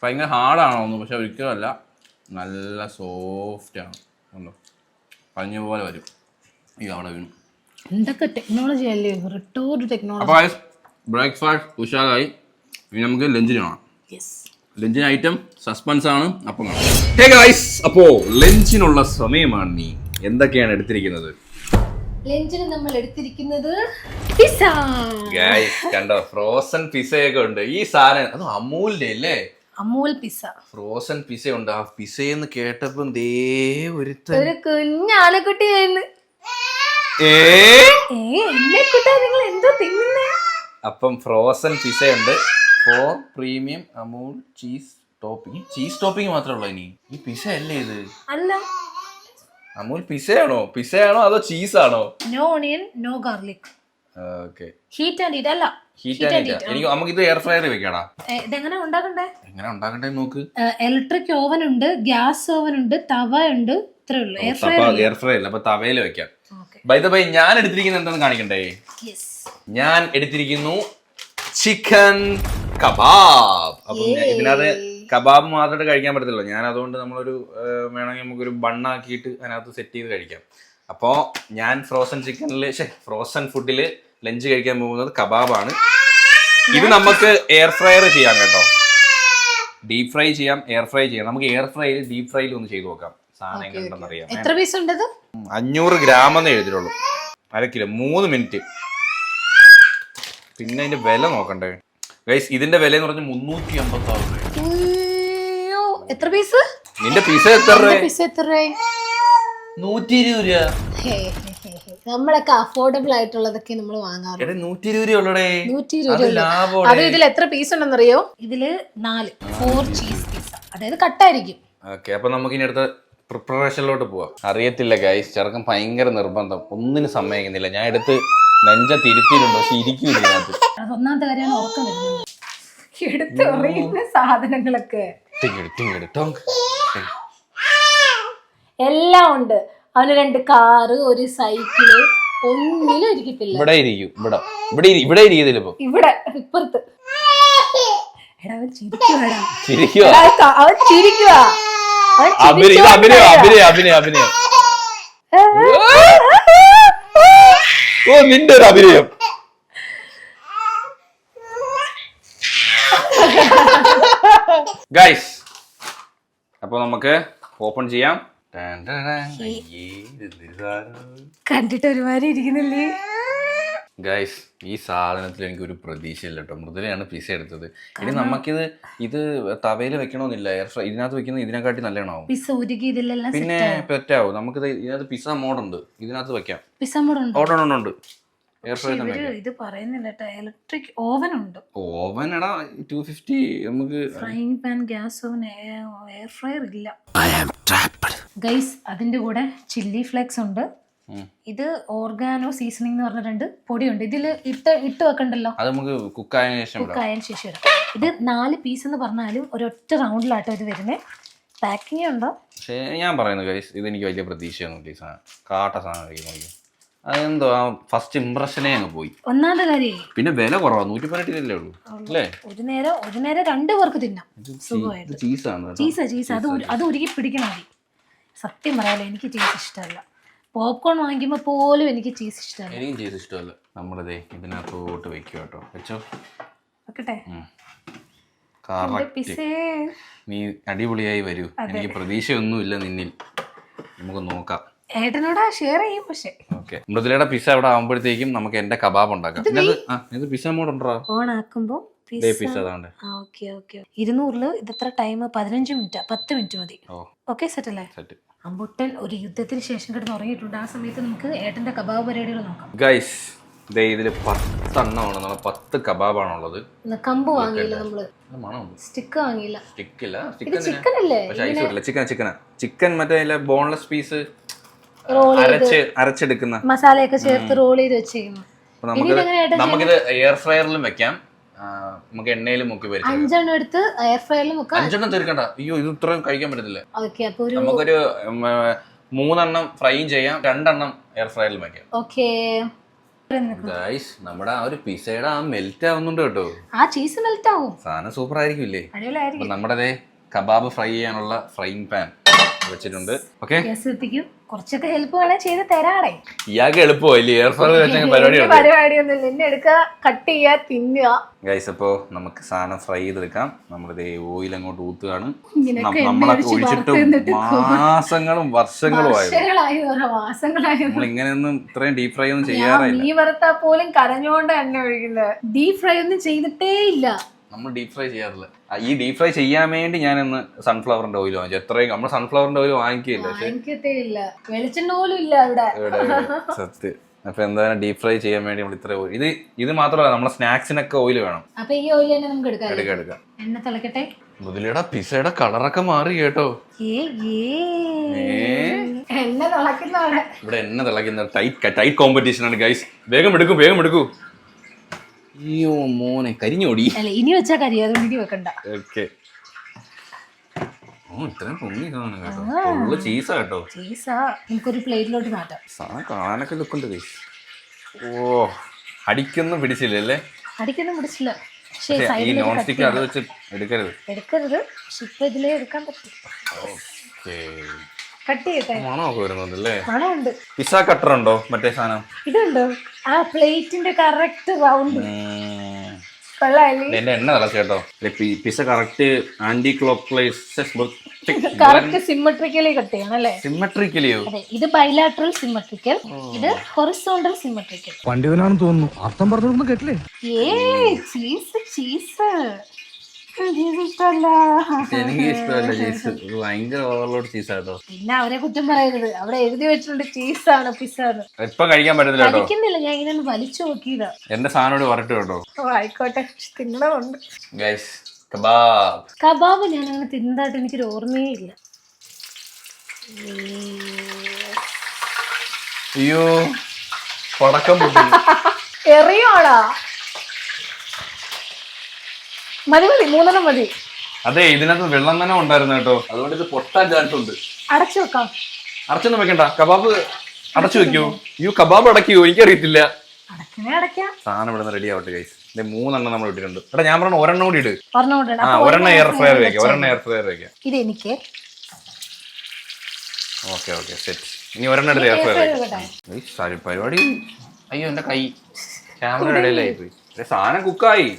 ഭയങ്കര ഹാർഡാണോ ഒന്ന്? പക്ഷെ ഒരിക്കലും അല്ല, നല്ല സോഫ്റ്റ് ആണ്. ഉണ്ടോ? പഞ്ഞ പോലെ വരും. ഈ അവിടെ വീണു. എന്തൊക്കെ ടെക്നോളജി അല്ലേ, ടെക്നോളജി. അപ്പൊ ബ്രേക്ക്ഫാസ്റ്റ് ഉഷാറായി. ഇനി നമുക്ക് ലഞ്ചിന് കാണാം. ലഞ്ചിന് ഐറ്റം സസ്പെൻസ് ആണ്. അപ്പം അപ്പോ ലഞ്ചിനുള്ള സമയമാണ്. നീ എന്തൊക്കെയാണ് എടുത്തിരിക്കുന്നത്? ലഞ്ചിന് നമ്മൾ എടുത്തിരിക്കുന്നത് പിസ്സ. ഗൈസ് കണ്ടോ, ഫ്രോസൺ പിസ്സയൊക്കെ ഉണ്ട്. ഈ സാധനം അത് അമൂലിന്റെ അല്ലേ? അമൂൽ പിസ്സ. ഫ്രോസൺ പിസ്സ ഉണ്ട്. ആ പിസ്സയെന്ന് കേട്ടപ്പോ ഒരു കുഞ്ഞാലക്കുട്ടി നിങ്ങൾ എന്തോ തിന്നുന്നേ? അപ്പം ഫ്രോസൺ പിസ്സ ഉണ്ട്. 4 premium Amul cheese topping. Cheese topping മാത്രമേ ഉള്ളൂ. ഇനി ഈ പിസ്സ അല്ലേ ഇത്? അല്ല, അമൂൽ പിസ്സയാണോ അതോ ചീസാണോ? No onion, no garlic. Okay. Heat and eat അല്ല. എനിക്ക് നമുക്ക് ഇത് എയർ ഫ്രയറിൽ വെക്കടാ. ഇതെങ്ങനെ ഉണ്ടാക്കണ്ടേ? എങ്ങനെ ഉണ്ടാക്കണ്ടേ നോക്ക്. ഇലക്ട്രിക് ഓവൻ ഉണ്ട്, ഗ്യാസ് ഓവൻ ഉണ്ട്, തവ ഉണ്ട്. ഇത്രേ ഉള്ളൂ. എയർ ഫ്രയറിൽ. അപ്പൊ തവയിൽ വെക്കാം. ബൈ ദ ബൈ, ഞാൻ എടുത്തിരിക്കുന്നത് എന്താണെന്ന് കാണിക്കണ്ടേ? ഞാൻ എടുത്തിരിക്കുന്നു ചിക്കൻ കബാബ്. അപ്പം ഇതിനകത്ത് കബാബ് മാത്രമായിട്ട് കഴിക്കാൻ പറ്റത്തില്ല. ഞാൻ അതുകൊണ്ട് നമ്മളൊരു വേണമെങ്കിൽ നമുക്കൊരു ബണ്ണാക്കിയിട്ട് അതിനകത്ത് സെറ്റ് ചെയ്ത് കഴിക്കാം. അപ്പോൾ ഞാൻ ഫ്രോസൺ ഫുഡിൽ ലഞ്ച് കഴിക്കാൻ പോകുന്നത് കബാബാണ്. ഇത് നമുക്ക് എയർ ഫ്രയർ ചെയ്യാം കേട്ടോ. ഡീപ് ഫ്രൈ ചെയ്യാം, എയർ ഫ്രൈ ചെയ്യാം. നമുക്ക് എയർ ഫ്രൈയിൽ ഡീപ് ഫ്രൈയിൽ ഒന്ന് ചെയ്ത് നോക്കാം. സാധനം എങ്ങനെയുണ്ടെന്ന് അറിയാം. എത്ര പീസ് ഉണ്ട്? 500 ഗ്രാം എന്നേ എഴുതിയിട്ടുള്ളൂ. 1/2 കിലോ. 3 മിനിറ്റ്. പിന്നെ അതിന്റെ വില നോക്കണ്ടേ ഗൈസ്? ഇതിന്റെ വില എന്ന് പറഞ്ഞാൽ 386 രൂപ. എത്ര പീസ്? നിന്റെ പീസ് എത്ര രൂപ? 120 രൂപ. നമ്മളൊക്കെ അഫോർഡബിൾ ആയിട്ടുള്ളതൊക്കെ നമ്മൾ വാങ്ങാറ്. 120 രൂപ ഉള്ളടേ. 120 രൂപ. അത് ഇതിൽ എത്ര പീസ് ഉണ്ടെന്നറിയോ? ഇതില് 4 ചീസ് പീസ, അതായത് കട്ടായിരിക്കും. ഓക്കെ, അപ്പൊ നമുക്ക് ഇനി അടുത്ത പ്രിപ്പറേഷനിലോട്ട് പോവാം. അറിയത്തില്ല ഗൈസ്, ചെറുക്കൻ ഭയങ്കര നിർബന്ധം, ഒന്നിനും സമ്മതിക്കുന്നില്ല. ഞാൻ എടുത്ത് നെഞ്ച തിരുത്തിയിട്ടുണ്ട്, പക്ഷെ ഇരിക്കൂല ഇതിനകത്ത്. ഒന്നാമത്തെ കാര്യമാണ് ഉറക്കം വരുന്നത്. എടുത്ത് എറിയുന്ന സാധനങ്ങളൊക്കെ എല്ലാം ഉണ്ട്. അവന് 2 കാറ്, ഒരു സൈക്കിള്, ഒന്നിലും ഇരിക്കത്തില്ല. ഇവിടെ ഇരിക്കും, ഇവിടെ ഇരിക്കത്തില്ല. ഇപ്പൊ ഇവിടെ ഇപ്പുറത്ത്. എടാ അവൻ ചിരിക്കുവാടാ. ചിരിക്കുവാ? അവൻ ചിരിക്കുവാ. അഭിനയം. ഓ, നിന്റെ ഒരു അഭിനയം. ഗൈസ്, അപ്പൊ നമുക്ക് ഓപ്പൺ ചെയ്യാം. കണ്ടിട്ട് ഒരുമാതിരി ഇരിക്കുന്നില്ലേ ഗൈസ്? ഈ സാധനത്തിൽ എനിക്കൊരു പ്രതീക്ഷയില്ല കേട്ടോ. മൃദുലയാണ് പിസ എടുത്തത്. ഇനി ഇത് തവയിൽ വെക്കണമെന്നില്ല. എയർ ഫ്രൈ ഇതിനകത്ത് വെക്കുന്നത് ഇതിനെക്കാട്ടി നല്ലതാണോ? പിസ ഉരുകി ഇതിലെല്ലാം പിന്നെ പെറ്റാവും. നമുക്കിത് ഇതിനകത്ത് പിസ മോഡുണ്ട്, ഇതിനകത്ത് വെക്കാം. പിസ മോഡുണ്ട്. ഉണ്ട്. എയർ ഫ്രൈ തന്നെ ഇത് പറയുന്നില്ല. ഇലക്ട്രിക് ഓവൻ ഉണ്ട്. ഓവൻ എടാ 250. നമുക്ക് frying pan, gas oven, air fryer ഇല്ല ഗൈസ്. അതിന്റെ കൂടെ ചില്ലി ഫ്ലേക്സ് ഉണ്ട്. ഇത് ഓർഗാനോ സീസണിംഗ് എന്ന് പറഞ്ഞ 2 പൊടിയുണ്ട്. ഇതില് ഇട്ട് വെക്കണ്ടല്ലോ, അത് നമുക്ക് കുക്കായതിനു ശേഷം ഇടാം. ഇത് 4 പീസ് എന്ന് പറഞ്ഞാലും ഒരൊറ്റ റൗണ്ടിലാട്ടോ ഇത് വരുന്നത്. പാക്കിംഗ് ഉണ്ടോ? പക്ഷേ ഞാൻ പറയുന്നത് ഗൈസ്, ഇത് എനിക്ക് വലിയ പ്രതീക്ഷയൊന്നുമില്ല. ഈ സാധനം കാട്ട സാധനം കഴിക്കുന്നു. അതെന്തോ ആ ഫസ്റ്റ് ഇംപ്രഷനേ അങ്ങ് പോയി. ഒന്നാമത്തെ കാര്യം പിന്നെ വില കുറവാ, 118 ഉള്ളൂ അല്ലേ? ഒരു നേരം 2 പേർക്ക് തിന്നാം സുഖമായിട്ട്. ചീസ് അത് ഉരുകി പിടിക്കണം. മതി. സത്യം പറയാലോ, എനിക്ക് ചീസ് ഇഷ്ടമല്ല. പോപ്കോൺ വാങ്ങിക്കുമ്പോ പോലും എനിക്ക് ചീസ് ഇഷ്ടമല്ല. എനിക്കും ചീസ് ഇഷ്ടമല്ല. നമ്മളിതേ ഇതിനകത്തോട്ട് വെക്കുക കേട്ടോ. വെച്ചോ, വെക്കട്ടെ. നീ അടിപൊളിയായി വരൂ. എനിക്ക് പ്രതീക്ഷയൊന്നുമില്ല നിന്നിൽ. നമുക്ക് നോക്കാം. ഏട്ടനോടാ ഷെയർ ചെയ്യും. പക്ഷേ ഓക്കെ, മൃദുലയുടെ പിസ അവിടെ ആവുമ്പോഴത്തേക്കും നമുക്ക് എന്റെ കബാബ് ഉണ്ടാക്കാം. ഇത് പിസ മോഡ് ഉണ്ടോ? ഓൺ ആക്കുമ്പോ പിസ 200 ഇത് എത്ര ടൈം? 15 മിനിറ്റ്, 10 മിനിറ്റ് മതി. ഓക്കെ, സെറ്റ് അല്ലേ? അമ്പുട്ടൻ ഒരു യുദ്ധത്തിന് ശേഷം കിടന്ന് ഉറങ്ങിയിട്ടുണ്ട്. ആ സമയത്ത് നമുക്ക് ഏട്ടന്റെ കബാബ് പരിപാടികൾ നോക്കാം. ഗൈസ്, ഇതില് 10 എണ്ണമാണ്. 10 കബാബാണുള്ളത്. കമ്പ് വാങ്ങിയില്ല നമ്മള്, സ്റ്റിക്ക് വാങ്ങിയില്ല. ചിക്കൻ മറ്റേ ബോൺലെസ് പീസ് അരച്ചെടുക്കുന്ന മസാലയൊക്കെ ചേർത്ത് റോൾ ചെയ്ത് വെച്ചേക്കുന്നു. നമുക്കിത് എയർ ഫ്രയറിലും വെക്കാം. നമുക്ക് എണ്ണയിൽ മുക്കി വരും. 5 എടുത്ത് എയർ ഫ്രയറിൽ മുക്കാം. 5 തീർക്കണ്ട. അയ്യോ, ഇത് ഇത്രയും കഴിക്കാൻ പറ്റത്തില്ല. നമുക്കൊരു 3 ഫ്രൈയും ചെയ്യാം, 2 എയർ ഫ്രയറിലും വെക്കാം. ഓക്കേ ഗൈസ്, നമ്മുടെ ആ ഒരു പിസയുടെ മെൽറ്റ് ആവുന്നുണ്ട് കേട്ടോ. ആ ചീസ് മെൽറ്റ് ആവും. സാധനം സൂപ്പർ ആയിരിക്കില്ലേ? നമ്മുടെ കബാബ് ഫ്രൈ ചെയ്യാനുള്ള ഫ്രൈയിങ് പാൻ വെച്ചിട്ടുണ്ട്. ഓക്കെ, കുറച്ചൊക്കെ ഹെൽപ്പ് വേണേ ചെയ്ത് തരാടേ. ഇയാൾക്ക് എളുപ്പമല്ലേ? എയർ ഫ്രയർ വെച്ച പരിപാടിയൊന്നുമില്ല. എന്നെ എടുക്കുക, കട്ട് ചെയ്യുക, തിന്നുക. ഗൈസ്, അപ്പോ നമുക്ക് സാധനം ഫ്രൈ ചെയ്തെടുക്കാം. നമ്മളിത് ഓയിൽ അങ്ങോട്ട് ഊത്തുകയാണ്. നമ്മളൊക്കെ ഒഴിച്ചിട്ട് മാസങ്ങളും വർഷങ്ങളുമായി. നമ്മൾ ഇങ്ങനെയൊന്നും ഇത്രയും ഡീപ് ഫ്രൈ ഒന്നും ചെയ്യാറില്ല. മീൻ വറുത്താ പോലും കരഞ്ഞോണ്ട് എണ്ണ ഒഴിക്കുന്നത്. ഡീപ് ഫ്രൈ ഒന്നും ചെയ്തിട്ടേ ഇല്ല. നമ്മൾ ഡീപ് ഫ്രൈ ചെയ്യാറില്ല. ഈ ഡീപ് ഫ്രൈ ചെയ്യാൻ വേണ്ടി ഞാൻ ഇന്ന് സൺഫ്ലവറിന്റെ ഓയിൽ വാങ്ങിച്ചു. എത്രയും നമ്മൾ സൺഫ്ലവറിന്റെ ഓയിൽ വാങ്ങിക്കില്ല. വെളിച്ചെണ്ണ പോലും ഇല്ല ഇവിടെ. സത്യം. അപ്പൊ എന്തായാലും ഡീപ് ഫ്രൈ ചെയ്യാൻ വേണ്ടി നമ്മൾ ഇത്ര ഓയിൽ. ഇത് മാത്രമല്ല, നമ്മളെ സ്നാക്സിനൊക്കെ ഓയിൽ വേണം. അപ്പൊ ഈ ഓയിൽ തന്നെ നമുക്ക് എടുക്കാം. എണ്ണ തിളക്കട്ടെ. മുതലയുടെ പിസയുടെ കളറൊക്കെ മാറി കേട്ടോ. എണ്ണ തിളക്കുന്നവിടെ. ഇവിടെ എണ്ണ തിളക്കുന്ന ടൈറ്റ് കോമ്പറ്റീഷൻ ആണ് ഗൈസ്. വേഗം എടുക്കൂ. അയ്യോ മോനെ, കരിഞ്ഞോടി. ഇനി വെച്ചാ കരി, അതുകൊണ്ട് ഇനി വെക്കണ്ട. ഇത്രയും പൊങ്ങി കാണുന്നു കേട്ടോ. ചീസാ കേട്ടോ. ചീസാ. നമുക്കൊരു പ്ലേറ്റിലോട്ട് മാറ്റാം. സാധനം കാണാനൊക്കെ ലുക്കുണ്ട് ഗൈസ്. ഓ, അടിക്കൊന്നും പിടിച്ചില്ലല്ലേ? അടിക്കൊന്നും പിടിച്ചില്ല. ഈ നോൺ സ്റ്റിക്ക് അത് വെച്ച് എടുക്കരുത്. പക്ഷെ ഇപ്പൊ ഇതിലേ എടുക്കാൻ പറ്റും. കട്ട് ചെയ്യട്ടെ. മണമൊക്കെ വരുന്നുണ്ടല്ലേ? മണമുണ്ട്. പിസ്സ കട്ടർ ഉണ്ടോ? മറ്റേ സാധനം ഇതുണ്ടോ? ആ പ്ലേറ്റിന്റെ കറക്റ്റ് റൗണ്ട്. എന്റെ എണ്ണ തിളച്ച കേട്ടോ. Pizza correct anti clockwise correct symmetrically cut ചെയ്യണം അല്ലേ? സിമെട്രിക്കലിയോ? അതെ, ഇത് ബൈലാറ്ററൽ സിമെട്രിക്കൽ, ഇത് ഹൊറിസോണ്ടൽ സിമെട്രിക്കൽ. പണ്ഡിതനാണെന്ന് തോന്നുന്നു. അർത്ഥം പറഞ്ഞൊന്നും കേട്ടില്ലേ? ചീസ് എനിക്ക് ഇഷ്ടമല്ല ചീസ്. ഭയങ്കര ഓവർലോഡ് ചീസാട്ടോ. പിന്നെ അവരെ കുറ്റം പറയരുത്. അവിടെ എഴുതി വെച്ചിട്ടുണ്ട് ചീസാണ് പിസ്സാണ്. ഇപ്പൊ കഴിക്കാൻ പറ്റത്തില്ല. കഴിക്കുന്നില്ല, ഞാൻ ഇങ്ങനെ വലിച്ചു നോക്കിയതാ. എന്റെ സാധനം വരട്ടെ കേട്ടോ. ആയിക്കോട്ടെ, തിന്നണമുണ്ട്. കബാബ് ഞാൻ അങ്ങനെ തിന്നതായിട്ട് എനിക്കൊരു ഓർമ്മയേ ഇല്ല. അയ്യോ, പടക്കം എറിയോടാ. മതി 3 മതി. അതെ, ഇതിനകത്ത് വെള്ളം തന്നെ ഉണ്ടായിരുന്നു കേട്ടോ. അതുകൊണ്ട് ഇത് പൊട്ടാൻ ചാൻസ് ഉണ്ട്. അടച്ചു വെക്കാം. അടച്ചൊന്നും വെക്കണ്ട. കബാബ് അടച്ചു വെക്കൂ. കബാബ് അടയ്ക്കൂ, എനിക്കറിയത്തില്ല. സാധനം ഇവിടെ നിന്ന് റെഡി ആവട്ടെ ഗൈസ്. 3 എണ്ണം നമ്മൾ ഇട്ടിട്ടുണ്ട്. എടാ ഞാൻ പറഞ്ഞു ഒരെണ്ണം കൂടി ഇട്. ഒരെണ്ണം എയർ ഫ്രയർ വെക്കാം. ഇതെനിക്ക് ഓക്കെ സെറ്റ്. ഇനി ഒരെണ്ണം എടുത്ത് എയർ ഫ്രയർ വെക്കാം. പരിപാടി. അയ്യോ എന്റെ കൈ ക്യാമറ ഇടയിലായി പോയി. സാധനം കുക്കായി.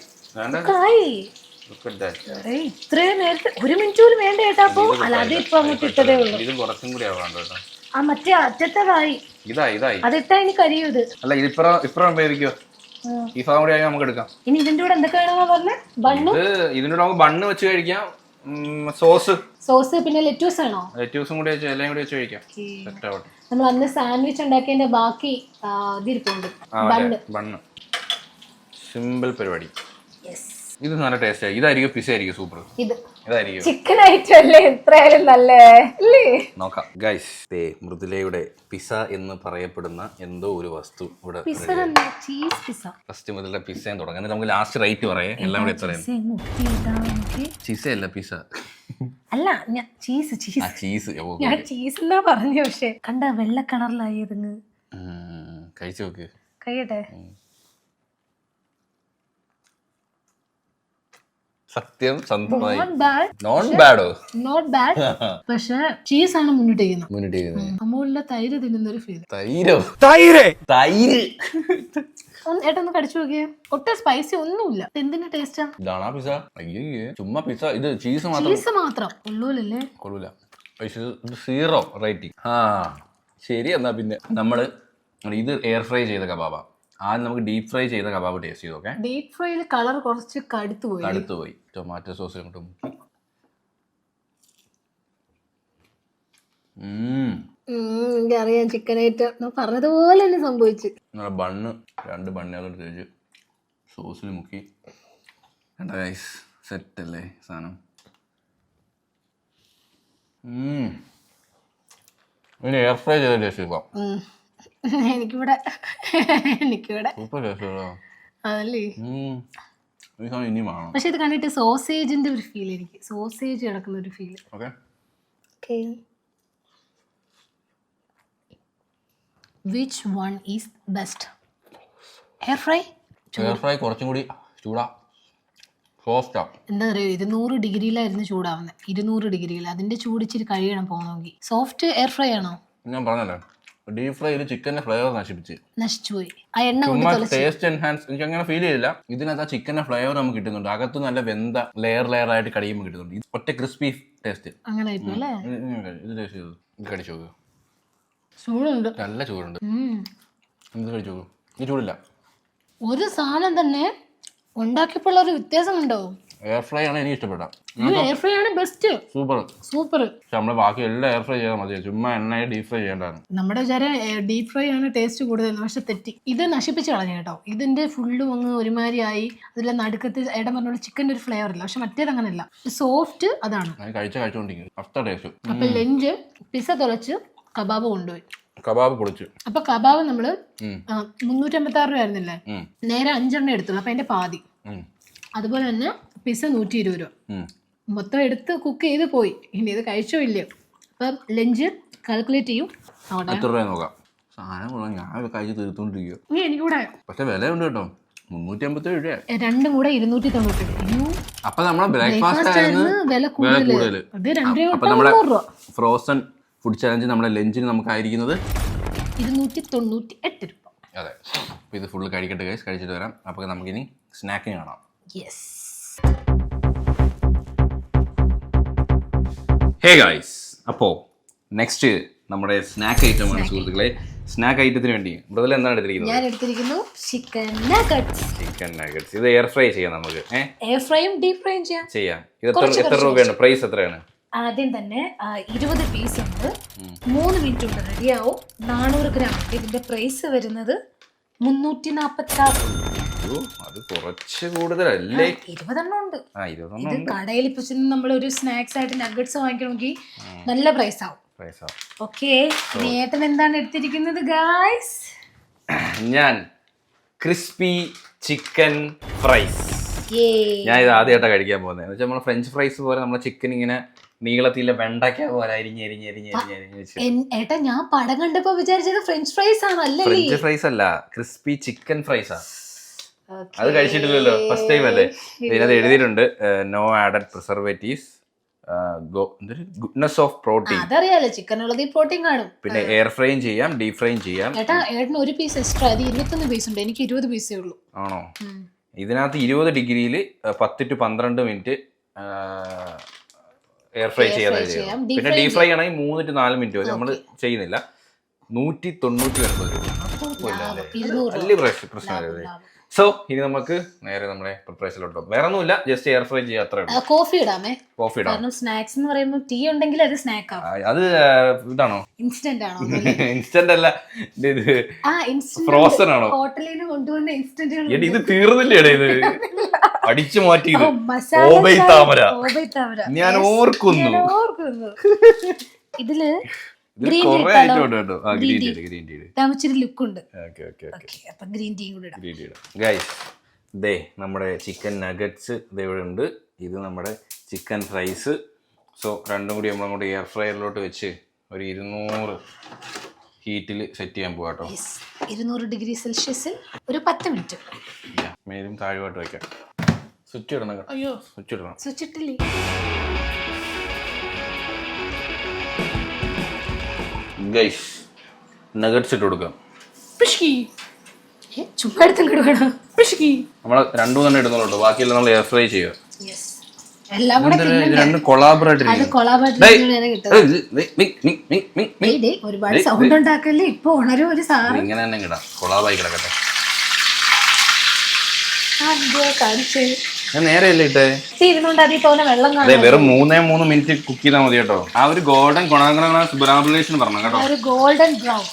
ഇത്രയും നേരത്തെ 1 മിനിറ്റ് പോലും വേണ്ട കേട്ടാ. അപ്പൊ അല്ലാതെ ഇപ്പൊ അങ്ങോട്ട് ഇട്ടതേ ഉള്ളൂ. ഇത് കുറച്ചും കൂടി ആവാണ്ട് കേട്ടോ. ആ മറ്റേ അറ്റത്തതായി. ഇതായി അതിട്ടാ ഇനി കരിയും ഇത്. അല്ല ഇതിപ്പുറം ഉപയോഗിക്കോ. ഈ ഭാഗം കൂടി ആയി നമുക്ക് എടുക്കാം. ഇനി ഇതിന്റെ കൂടെ എന്തൊക്കെ വേണമെന്നാ പറഞ്ഞേ? ബണ്ണ്. ഇതിന്റെ കൂടെ നമുക്ക് ബണ്ണ് വെച്ച് കഴിക്കാം. സോസ് പിന്നെ ലെറ്റൂസ് ആണോ? ലെറ്റൂസും കൂടി വെച്ച് എല്ലാം കൂടി വെച്ച് കഴിക്കാം. സെറ്റ് ആവട്ടെ. നമ്മൾ അന്ന് സാൻഡ്വിച്ച് ഉണ്ടാക്കിയതിന്റെ ബാക്കി ഇതിരിപ്പുണ്ട്. ബണ്ണ്. സിമ്പിൾ പരിപാടി. ഇത് നല്ല ടേസ്റ്റ് ആയി. ഇതായിരിക്കും പിസ്സ ആയിരിക്കും സൂപ്പർ. ഇതായിരിക്കും ചിക്കൻ ഐറ്റം അല്ലേ, എത്രയായാലും നല്ലേ നോക്കാം ഗൈസ്. മൃദുലയുടെ പിസ്സ എന്ന് പറയപ്പെടുന്ന എന്തോ ഒരു വസ്തു ഇവിടെ. ഫസ്റ്റ് മുതലുള്ള പിസ്സയും തുടങ്ങാം. എന്നിട്ട് നമുക്ക് ലാസ്റ്റ് റേറ്റ് പറയാം. എല്ലാം കൂടെ എത്രയാണ്? ചീസ അല്ല പിസ്സ അല്ല, ചീസ്. ഞാൻ ചീസ് എന്നാ പറഞ്ഞു. പക്ഷെ കണ്ട വെള്ള കളറിലായത്. കഴിച്ചു നോക്ക്. കഴിയട്ടെ. സത്യം സ്വന്തമായി. നോട്ട് ബാഡോ? Not bad. പക്ഷെ ചീസ് ആണ് മുന്നിട്ട് അമൂലിന്റെ തൈര് തിന്നുന്ന ഒരു ഫീൽ. തൈര് ഏട്ടൊന്ന് കടിച്ചു നോക്കിയേ. ഒട്ടും സ്പൈസി ഒന്നുമില്ല. എന്തിന്റെ ടേസ്റ്റാ? ഇതാണോ പിസ്സ? അയ്യോ ചുമ്മാ പിസ്സ. ഇത് ചീസ് മാത്രം ഉള്ളൂലല്ലേ? കൊള്ളൂല. 0 റേറ്റിംഗ്. ശരി. എന്നാ പിന്നെ നമ്മള് ഇത് എയർ ഫ്രൈ ചെയ്ത കബാബാ. ആദ്യം നമുക്ക് ഡീപ് ഫ്രൈ ചെയ്ത കബാബ് ടേസ്റ്റ് ചെയ്ത് നോക്കാം. ഡീപ് ഫ്രൈയിൽ കളർ കുറച്ച് കടുത്തു പോയി. ടൊമാറ്റോ സോസ് കൊണ്ട് എനിക്കറിയാം. ചിക്കൻ ഐറ്റം പറഞ്ഞതുപോലെ തന്നെ സംഭവിച്ചു. ബണ്ണ് 2 ബണ്ണുകളോട് കഴിച്ച് സോസിൽ മുക്കി. സെറ്റ് അല്ലേ സാധനം? ഇനി എയർ ഫ്രൈ ചെയ്ത ടേസ്റ്റ് ചെയ്താം. എനിക്കിവിടെ സൂപ്പർ ടേസ്റ്റ് അതല്ലേ. ഇനി വേണം. പക്ഷെ ഇത് കണ്ടിട്ട് സോസേജിന്റെ ഒരു ഫീൽ. എനിക്ക് സോസേജ് കിടക്കുന്ന ഒരു feel. Which one is best? Air fry? Air fry കുറച്ചും കൂടി ചൂടാ. സോഫ്റ്റാ. എന്താ പറയുക, 200 ഡിഗ്രിയിലായിരുന്നു ചൂടാവുന്നത്. 200 ഡിഗ്രിയിൽ. അതിന്റെ ചൂട് ഇച്ചിരി കഴിയണം പോകണമെങ്കിൽ. സോഫ്റ്റ് എയർ ഫ്രൈ ആണോ? ഞാൻ പറഞ്ഞല്ലേ, ഡീപ് ഫ്രൈയിൽ ചിക്കന്റെ ഫ്ലേവർ നശിച്ചുപോയി. ആ എണ്ണ ടേസ്റ്റ് എൻഹാൻസ് എനിക്ക് അങ്ങനെ ഫീൽ ചെയ്തില്ല. ഇതിനകത്ത് ആ ചിക്കന്റെ ഫ്ലേവർ നമുക്ക് കിട്ടുന്നുണ്ട്. അകത്ത് നല്ല വെന്ത ലെയർ ആയിട്ട് കടിയുമ്പോൾ കിട്ടുന്നുണ്ട്. ഇത് ഒറ്റ ക്രിസ്പി ടേസ്റ്റ്. അങ്ങനെ ഇത് ടേസ്റ്റ് ചെയ്തു. ഇത് കടിച്ചു നോക്ക്. ചൂടുണ്ട്, നല്ല ചൂടുണ്ട്. ഇത് കഴിച്ചു നോക്ക്. ഈ ചൂടില്ല. ഒരു സാധനം തന്നെ ഉണ്ടാക്കിയപ്പോൾ ഒരു വ്യത്യാസം ഉണ്ടാവും. എയർ ഫ്രൈ ആണ് എനിക്ക് ഇഷ്ടപ്പെട്ട. എയർ ഫ്രൈ ആണ് ബെസ്റ്റ്. സൂപ്പർ. നമ്മള് ബാക്കി എല്ലാം എയർ ഫ്രൈ ചെയ്താൽ മതി. ചുമ്മാ എണ്ണയെ ഡീപ് ഫ്രൈ ചെയ്യേണ്ടതാണ്. നമ്മുടെ വിചാരം ഡീപ് ഫ്രൈ ആണ് ടേസ്റ്റ് കൂടുതൽ. പക്ഷെ തെറ്റി. ഇത് നശിപ്പിച്ച് കളഞ്ഞു കേട്ടോ. ഇതിന്റെ ഫുള്ളും അങ്ങ് ഒരുമാതിരി ആയി. അതിലെ നടുക്കത്ത് ഏട്ടൻ പറഞ്ഞ ചിക്കൻ്റെ ഒരു ഫ്ലേവർ ഇല്ല. പക്ഷെ മറ്റേത് അങ്ങനെയല്ല, സോഫ്റ്റ്. അതാണ് കഴിച്ചോണ്ടിരിക്കും. അപ്പൊ ലഞ്ച് പിസ്സ തുളച്ച് കബാബ് കൊണ്ടുപോയി. കബാബ് പൊളിച്ചു. അപ്പൊ കബാബ് നമ്മള് 356 രൂപ ആയിരുന്നില്ലേ, നേരെ 5 എണ്ണം എടുത്തുള്ളൂ. അപ്പൊ അതിന്റെ പാതി. അതുപോലെ തന്നെ പിസ്സ 120 രൂപ. മൊത്തം എടുത്ത് കുക്ക് ചെയ്ത് പോയി. ഇനി ഇത് കഴിച്ചോ ഇല്ലയോ. അപ്പം ലഞ്ച് കാൽക്കുലേറ്റ് ചെയ്യും. എനിക്കൂടെ പക്ഷെ വില ഉണ്ട് കേട്ടോ, 357 രൂപ. രണ്ടും കൂടെ 290. അപ്പൊ നമ്മളെ ബ്രേക്ക്ഫാസ്റ്റ് വില കൂടുതൽ. അപ്പൊ നമ്മുടെ ഫ്രോസൺ ഫുഡ് ചലഞ്ച് നമ്മുടെ ലഞ്ചിന് നമുക്കായിരിക്കുന്നത് 298 രൂപ. അതെ. അപ്പൊ ഇത് ഫുള്ള് കഴിക്കട്ടെ ഗൈസ്, കഴിച്ചിട്ട് വരാം. അപ്പൊ നമുക്കിനി സ്നാക്കിന് കാണാം. ഹേ ഗൈസ്, അപ്പോൾ നെക്സ്റ്റ് നമ്മുടെ സ്നാക്ക് ഐറ്റം ആണ് സുഹൃത്തുക്കളെ. സ്നാക്ക് ഐറ്റത്തിന് വേണ്ടി മൃദുല എന്താണ് എടുത്തിരിക്കുന്നത്? ഞാൻ എടുത്തിരിക്കുന്നു ചിക്കൻ നഗറ്റ്സ്. ഇത് എയർ ഫ്രൈ ചെയ്യാം നമുക്ക്. എയർ ഫ്രൈയും ഡീപ് ഫ്രൈയും ചെയ്യാം. ഇത് എത്ര രൂപയാണ്? പ്രൈസ് എത്രയാണ്? ആദ്യം തന്നെ 20 പീസ് ഉണ്ട്. 3 മിനിറ്റ് കൊണ്ട് റെഡിയാവും. 400 ഗ്രാം. ഇതിന്റെ പ്രൈസ് വരുന്നത് 346. അത് കുറച്ച് കൂടുതലല്ലേ? 20 എണ്ണം ഉണ്ട്. ഇത് കടയിൽ ഇപ്പൊ നമ്മൾ ഒരു സ്നാക്സ് ആയിട്ട് നഗറ്റ്സ് വാങ്ങിക്കണമെങ്കിൽ നല്ല പ്രൈസ് ആവും. ഓക്കെ, ഏട്ടൻ എന്താണ് എടുത്തിരിക്കുന്നത് ഗായ്സ്? ഞാൻ ക്രിസ്പി ചിക്കൻ ഫ്രൈസ്. ഞാൻ ഇത് ആദ്യമായിട്ടാണ് കഴിക്കാൻ പോകുന്നത്. എന്ന് വെച്ചാൽ നമ്മൾ ഫ്രഞ്ച് ഫ്രൈസ് പോലെ നമ്മളെ ചിക്കൻ ഇങ്ങനെ നീളത്തിലെ വെണ്ടയ്ക്ക പോലെ അരിഞ്ഞ് വെച്ച്. ഏട്ടാ ഞാൻ പടം കണ്ടപ്പോ വിചാരിച്ചത് ഫ്രഞ്ച് ഫ്രൈസ് ആണല്ലേ? ഫ്രഞ്ച് ഫ്രൈസ് അല്ല, ക്രിസ്പി ചിക്കൻ ഫ്രൈസാ. അത് കഴിച്ചിട്ടില്ലല്ലോ, ഫസ്റ്റ് ടൈം അല്ലേ? ഇതിനകത്ത് എഴുതിയിട്ടുണ്ട് no added preservatives, goodness of protein. അതറിയാലോ, ചിക്കൻ ഉള്ളത് പ്രോട്ടീൻ കാണും. പിന്നെ എയർ ഫ്രൈയും ചെയ്യാം, ഡീപ് ഫ്രൈയും ചെയ്യാം. ഏട്ടാ ഏട്ടന് ഒരു പീസ് എക്സ്ട്രാ, അത് 21 പീസ് ഉണ്ട്, എനിക്ക് 20 പീസേ ഉള്ളൂ. ആണോ? ഇതിനകത്ത് 20 ഡിഗ്രിയിൽ 10 to 12 മിനിറ്റ് എയർ ഫ്രൈ ചെയ്യാം. പിന്നെ ഡീപ് ഫ്രൈ ആണെങ്കിൽ 3 to 4 മിനിറ്റ് വരെ. നമ്മൾ ചെയ്യുന്നില്ല. 199 രൂപ, വലിയ പ്രശ്നമില്ല. സോ ഇനി നമുക്ക് നേരെ നമ്മുടെ പ്രിപ്പറേഷനിലോട്ടോ. വേറെ ഒന്നുമില്ല, ജസ്റ്റ് എയർ ഫ്രൈ ചെയ്യാം, അത്രേ ഉള്ളൂ. കോഫി ഇടാമേ? കോഫി ഇടാം. കാരണം സ്നാക്സ് എന്ന് പറയുമ്പോൾ ടീ ഉണ്ടെങ്കിൽ അത് സ്നാക്ക് ആവും. അത് ഇതാണോ? ഇൻസ്റ്റന്റ് ആണോ? ഇൻസ്റ്റന്റ് അല്ല, ഇത് ഫ്രോസൺ ആണോ? ഹോട്ടലിൽ നിന്ന് കൊണ്ടുവന്ന ഇൻസ്റ്റന്റ്. ഇത് തീർന്നില്ലേ? ഇത് അടിച്ചു മാറ്റിയത് ഓബൈ താമര, ഞാൻ ഓർക്കുന്നു. ഇതില് ഗ്രീൻ ടീ ലുക്ക് ഉണ്ട്. ഗ്രീൻ ടീ കൂടെ ഗൈസ്, ദേ നമ്മുടെ ചിക്കൻ നഗറ്റ്സ് ഇവിടെ ഉണ്ട്. ഇത് നമ്മുടെ ചിക്കൻ ഫ്രൈസ്. സോ രണ്ടും കൂടി നമ്മളങ്ങോട്ട് എയർ ഫ്രയറിലോട്ട് വെച്ച് ഒരു 200 ഹീറ്റിൽ സെറ്റ് ചെയ്യാൻ പോവാ കേട്ടോ. 200 ഡിഗ്രി സെൽഷ്യസിൽ ഒരു 10 മിനിറ്റ്. മേലും താഴുമായിട്ട് വയ്ക്കാം. സ്വിച്ച് ഇടണം. അയ്യോ, സ്വിച്ച് ഇടണം. സ്വിച്ച് ഇട്ടില്ലേ? ഗൈസ്, നഗറ്റ്സ് ഇട്ട് കൊടുക്കാം. നമ്മള് 2-3 ഇടുന്നുള്ളൂ, ബാക്കിയെല്ലാം നമ്മൾ എയർ ഫ്രൈ ചെയ്യുക. രണ്ടും കൊളാബറേറ്റ് ഒരുപാട് സൗണ്ട് ഉണ്ടാക്കല്ലേ. ഇപ്പൊ ഉണരും ഒരു സാധനം ഇങ്ങനെ തന്നെ കിടാം, കൊളാബായി കിടക്കട്ടെ. ഞാൻ നേരെയല്ലേ ഇട്ടേ? അതെ, വെറും 3 മിനിറ്റ് കുക്ക് ചെയ്താൽ മതി കേട്ടോ. ആ ഒരു ഗോൾഡൻ കൊണാഗ്രേഷൻ പറഞ്ഞു കേട്ടോ. Golden brown.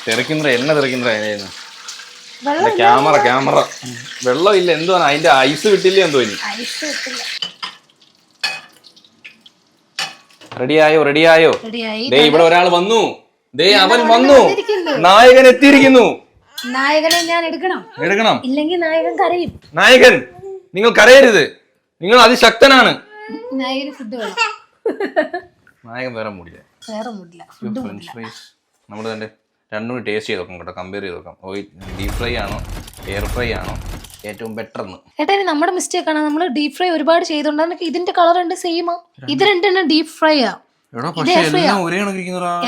തെറിക്കുന്ന എണ്ണ തെറിക്കുന്ന ക്യാമറ വെള്ളം ഇല്ല, എന്തോ അതിന്റെ ഐസ് വിട്ടില്ല എന്തോ. ഇനി റെഡിയായോ? ദേ ഇവിടെ ഒരാൾ വന്നു. ദേ അവൻ വന്നു, നായകൻ എത്തിയിരിക്കുന്നു. നായകനെ ഞാൻ എടുക്കണം, ഇല്ലെങ്കിൽ നായകൻ കരയും. നായകൻ, നിങ്ങൾ കരയരുത്, നിങ്ങൾ അതിശക്തനാണ്. നായകന് ഫുഡ് വേണം. നായകൻ വേറെ മൂടില്ല. ഫ്രഞ്ച് ഫ്രൈസ് നമ്മൾ തന്നെ രണ്ടും കൂടി ടേസ്റ്റ് ചെയ്ത് നോക്കാം കേട്ടോ, കമ്പയർ ചെയ്ത് നോക്കാം. ഡീപ് ഫ്രൈ ആണോ എയർ ഫ്രൈ ആണോ ഏറ്റവും ബെറ്റർ എന്ന്. ഏട്ടാ നമ്മുടെ മിസ്റ്റേക്ക് ആണ്, നമ്മൾ ഡീപ് ഫ്രൈ ഒരുപാട് ചെയ്തോണ്ട് ഇതിന്റെ കളർ രണ്ട് സെയിമാ. ഇത് രണ്ടെണ്ണം ഡീപ് ഫ്രൈ ആ.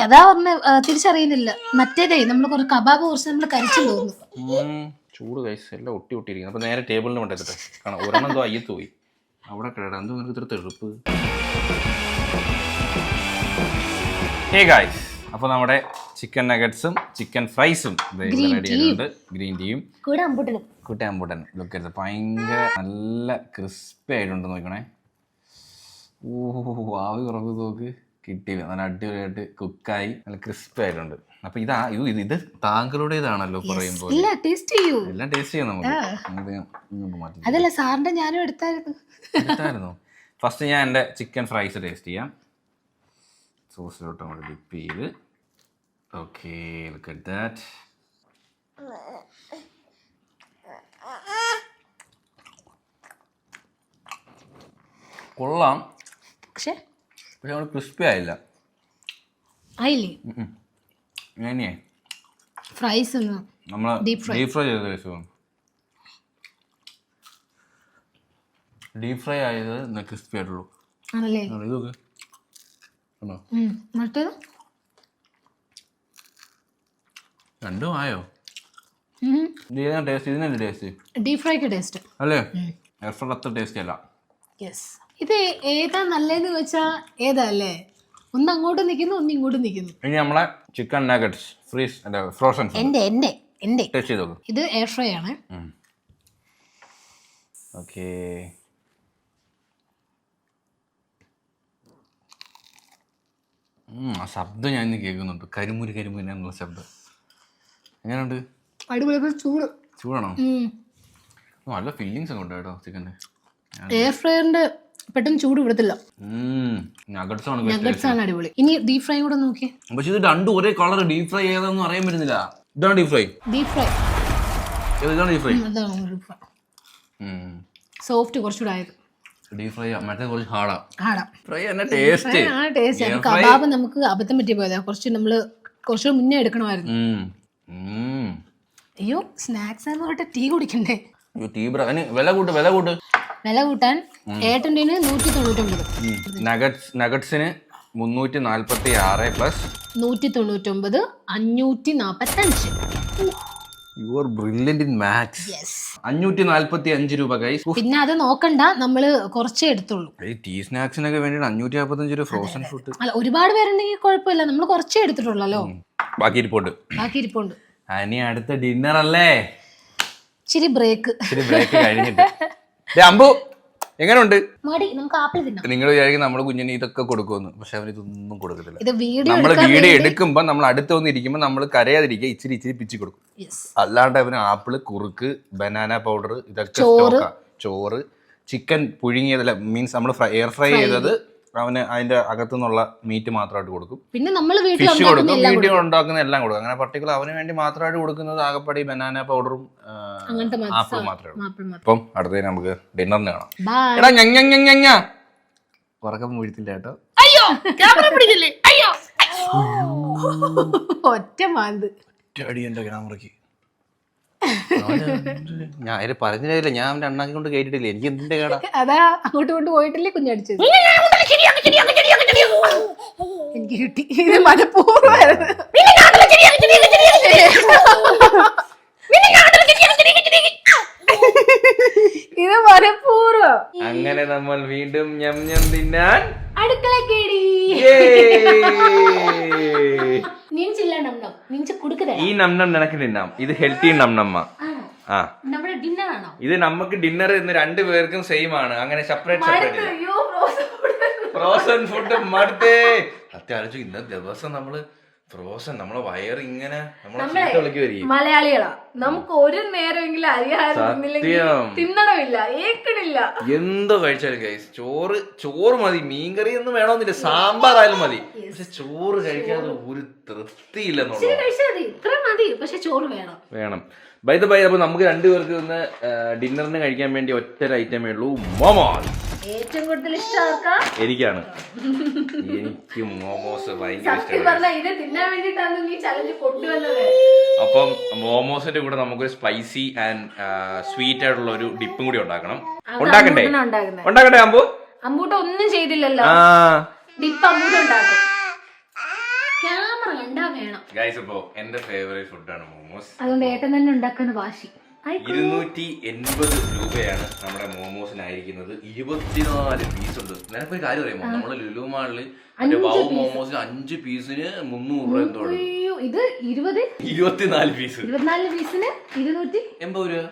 അതാ പറഞ്ഞ തിരിച്ചറിയുന്നില്ല. മറ്റേതേ നമ്മൾ കുറെ കബാബ് കുറച്ച് നമ്മൾ കരിച്ചു തോന്നുന്നു. ചൂട് കൈസ് എല്ലാം ഒട്ടിയിരിക്കുന്നു. അപ്പൊ നേരെ ടേബിളിന് കൊണ്ടെത്തിട്ടെ കാണാം. ഒരെണ്ണം എന്തോ അയ്യത്ത് പോയി, അവിടെ കിടടാ. എന്തോ നിനക്ക് തെളുപ്പ്. ഹേ ഗൈസ്, അപ്പോൾ നമ്മുടെ ചിക്കൻ നഗറ്റ്സും ചിക്കൻ ഫ്രൈസും റെഡി ആയിട്ടുണ്ട്. ഗ്രീൻ ടീയും കൂട്ടെ അമ്പൂട്ടൻ ലുക്ക് എടുത്ത് ഭയങ്കര നല്ല ക്രിസ്പി ആയിട്ടുണ്ട്. നോക്കണേ, ആവി കുറവ് നോക്ക്, കിട്ടി. നല്ല അടിപൊളിയായിട്ട് കുക്കായി നല്ല ക്രിസ്പി ആയിട്ടുണ്ട്. അപ്പൊ ഇത് താങ്കളുടേതാണല്ലോ പറയുമ്പോൾ. എല്ലാം ടേസ്റ്റ് ചെയ്യാം നമുക്ക്. അതല്ല സാറിന്റെ ഞാനും എടുത്തായിരുന്നു. ഫസ്റ്റ് ഞാൻ എൻ്റെ ചിക്കൻ ഫ്രൈസ് ടേസ്റ്റ് ചെയ്യാം. സോസിലോട്ട് നമ്മൾ ഡിപ്പ് ചെയ്ത്. Okay, look at that. കൊള്ളാം, പക്ഷെ നമ്മൾ ക്രിസ്പി ആയില്ല. ഫ്രൈസ് നമ്മൾ ഡീപ് ഫ്രൈ ചെയ്ത രസം. ഡീപ് ഫ്രൈ ആയത് ക്രിസ്പി ആയിട്ടുള്ളൂ. ഇതൊക്കെ രണ്ടും ആയോ? ടേസ്റ്റ് ടേസ്റ്റ് ഡീപ് ഫ്രൈക്ക് ടേസ്റ്റ് അല്ലേ? എയർ ഫ്രൈ അത്ര ടേസ്റ്റ് അല്ല. ഇത് ഏതാ നല്ലതെന്ന് വെച്ചാ ഏതാ അല്ലേ? ഒന്ന് അങ്ങോട്ട് നിൽക്കുന്നു, ഒന്ന് ഇങ്ങോട്ട് നിൽക്കുന്നു. ഇനി നമ്മളെ ചിക്കൻ നഗറ്റ്സ് ഫ്രോസൺ ടേസ്റ്റ് ചെയ്ത് നോക്കും. ഇത് എയർ ഫ്രൈ ആണ്. ഓക്കേ, ആ ശബ്ദം ഞാൻ ഇന്ന് കേൾക്കുന്നുണ്ട്. കരിമുരി എന്നുള്ള ശബ്ദം. എങ്ങനെയുണ്ട്? അടിപൊളി. ചൂടാണോ? നല്ല ഫീലിങ്സ് ഒക്കെ ഉണ്ട് കേട്ടോ ചിക്കൻ്റെ. എയർ ഫ്രൈറിന്റെ പെട്ടെന്ന് ചൂട് വിടത്തില്ല. നഗറ്റ്സ് ആണ് അടിപൊളി. ഇനി ഡീപ് ഫ്രൈ കൂടെ നോക്കി. പക്ഷെ ഇത് രണ്ടും ഒരേ കളർ. ഡീപ് ഫ്രൈ ഏതാണെന്ന് അറിയാൻ പറ്റുന്നില്ല. ഇതാണ് ഡീപ് ഫ്രൈ. ഡീപ് ഫ്രൈ ഇതാണ് ഡീപ് ഫ്രൈ. സോഫ്റ്റ് കുറച്ചുകൂടെ ആയത്. ഡീപ് ഫ്രൈ മറ്റേ കുറച്ച് ഹാർഡാ. ആടാ ഫ്രൈ തന്നെ ടേസ്റ്റ്. ടേസ്റ്റ്. കബാബ് നമുക്ക് അബദ്ധം പറ്റിയ പോയതാ. കുറച്ച് മുന്നേ എടുക്കണമായിരുന്നു. അയ്യോ സ്നാക്സ് എന്ന് പറഞ്ഞിട്ട് ടീ കുടിക്കണ്ടേ? വില കൂട്ടാൻ ഏട്ടൻ്റെ 199, നഗറ്റ്സിന് 346 plus 199 545. You are brilliant in maths. 545 രൂപ ഗൈസ്. പിന്നെ അത് നോക്കണ്ട, നമ്മള് കുറച്ചേ എടുത്തുള്ളൂ. ഈ ടീ സ്നാക്സിനൊക്കെ വേണ്ടിട്ട് 545 രൂപ ഫ്രോസൺ ഫുഡ്. അല്ല, ഒരുപാട് പേരുണ്ടെങ്കിൽ കുഴപ്പമില്ല, നമ്മൾ കുറച്ചേ എടുത്തിട്ടുള്ളല്ലോ. ബാക്കി ഇരിപ്പുണ്ട്. ഇനി അടുത്ത ഡിന്നർ അല്ലേ? ഇച്ചിരി ബ്രേക്ക് കഴിഞ്ഞിട്ട്. അമ്പു എങ്ങനെയുണ്ട്? മടി, നമുക്ക് ആപ്പിൾ തിന്നാം. നിങ്ങൾ വിചാരിക്കും നമ്മുടെ കുഞ്ഞിന് ഇതൊക്കെ കൊടുക്കുമെന്ന്, പക്ഷെ അവന് ഇതൊന്നും കൊടുക്കത്തില്ല. നമ്മൾ വീഡിയോ എടുക്കുമ്പോ നമ്മൾ അടുത്ത് വന്നിരിക്കുമ്പോ നമ്മൾ കരയാതിരിക്കുക, ഇച്ചിരി പിച്ചി കൊടുക്കും. അല്ലാണ്ട് അവന് ആപ്പിള്, കുറുക്ക്, ബനാന പൗഡർ, ഇതൊക്കെ ചോറ്, ചിക്കൻ പുഴുങ്ങിയതല്ല, മീൻസ് നമ്മൾ എയർ ഫ്രൈ ചെയ്തത് അവന് അതിന്റെ അകത്തുനിന്നുള്ള മീറ്റ് മാത്രമായിട്ട് കൊടുക്കും. പിന്നെ നമ്മൾ ഫിഷ് കൊടുക്കും, വീട്ടിൽ ഉണ്ടാക്കുന്ന എല്ലാം കൊടുക്കും. അങ്ങനെ പർട്ടിക്കുലർ അവന് വേണ്ടി മാത്രമായിട്ട് കൊടുക്കുന്നത് ആകെപ്പടി ബനാന പൗഡറും ആപ്പിൾ മാത്രമേ ഉള്ളൂ. അപ്പം അടുത്തതിന് നമുക്ക് ഡിന്നറിന് കാണാം. എടാ ഞഞ്ഞ ഉറക്കം വീഴ്ത്തില്ല കേട്ടോ. അയ്യോ ക്യാമറ പിടിക്കില്ലേ? അയ്യോ ഒറ്റ മാന്ത് അടി എന്റെ ക്യാമറയ്ക്ക്. ഞാൻ പറഞ്ഞില്ല, ഞാൻ അവന്റെ അണ്ണാക്കി കൊണ്ട് കേട്ടിട്ടില്ല. എനിക്ക് എന്തിന്റെ കേടാ? അതാ അങ്ങോട്ട് കൊണ്ട് പോയിട്ടില്ലേ കുഞ്ഞടിച്ചത്. എനിക്ക് കിട്ടി. ഇത് മനഃപൂർവ്വമായിരുന്നു. ഇത് മനഃപൂർവ്വം. അങ്ങനെ നമ്മൾ വീണ്ടും ഞം ഞം തിന്നാൻ അടുക്കള കേടി. ഈ നംനം നിനക്ക് തിന്നാം. ഇത് ഹെൽത്തി നംനമ്മ. ഇത് നമുക്ക് ഡിന്നർ ഇന്ന് 2 പേർക്കും സെയിം ആണ്. അങ്ങനെ സെപ്പറേറ്റ് ഫ്രോസൺ ഫുഡ് മടുത്തേ. അത്യാവശ്യം ഇന്നത്തെ ദിവസം നമ്മള് ഫ്രോസൺ, നമ്മളെ വയർ ഇങ്ങനെ മലയാളികളാ, നമുക്ക് ഒരു നേരമെങ്കിലും അരിയാഹാരം തിന്നണമില്ല, ഏക്കണില്ല. എന്തോ കഴിച്ചാലും ഗൈസ് ചോറ് മതി. മീൻകറി ഒന്നും വേണമെന്നില്ല, സാമ്പാറായാലും മതി. പക്ഷെ ചോറ് കഴിക്കാതെ ഒരു തൃപ്തിയില്ലെന്നുള്ളത്. ഇത്ര മതി, പക്ഷെ ചോറ് വേണം. ബൈ ദ ബൈ, അപ്പൊ നമുക്ക് 2 പേർക്ക് ഇന്ന് ഡിന്നറിന് കഴിക്കാൻ വേണ്ടി ഒറ്റ ഐറ്റമേ ഉള്ളൂ, മോമോസ്. ഏറ്റവും കൂടുതൽ ഇഷ്ടം എനിക്കാണ്. എനിക്ക് മോമോസ് ഭയങ്കര ഇഷ്ടമാണ്. അപ്പം മോമോസിന്റെ കൂടെ നമുക്കൊരു സ്പൈസി ആൻഡ് സ്വീറ്റ് ആയിട്ടുള്ള ഒരു ഡിപ്പും കൂടി ഉണ്ടാക്കണം. ഉണ്ടാക്കട്ടെ അമ്പൂട്ട ഒന്നും ചെയ്തില്ലല്ലോ. ഡിപ്പ് അമ്പൂട്ട ഉണ്ടാക്കും. ക്യാമറ കണ്ടാ വേണം. ഗൈസ്, ഇപ്പോ എന്റെ ഫേവറേറ്റ് ഫുഡാണ് മോമോസ്. അതുകൊണ്ട് ഏട്ടൻ തന്നെ ഉണ്ടാക്കുന്ന വാശി. 280 രൂപയാണ് നമ്മുടെ മോമോസിനായിരിക്കുന്നത്. 24 പീസ് ഉണ്ട്. നിനക്കൊരു കാര്യം അറിയാമോ? നമ്മള് ലുലു മാളില് വൗ മോമോസിന് 5 പീസിന് 300 രൂപ എന്തോ. ഇത് 24 പീസിന് 280 രൂപ.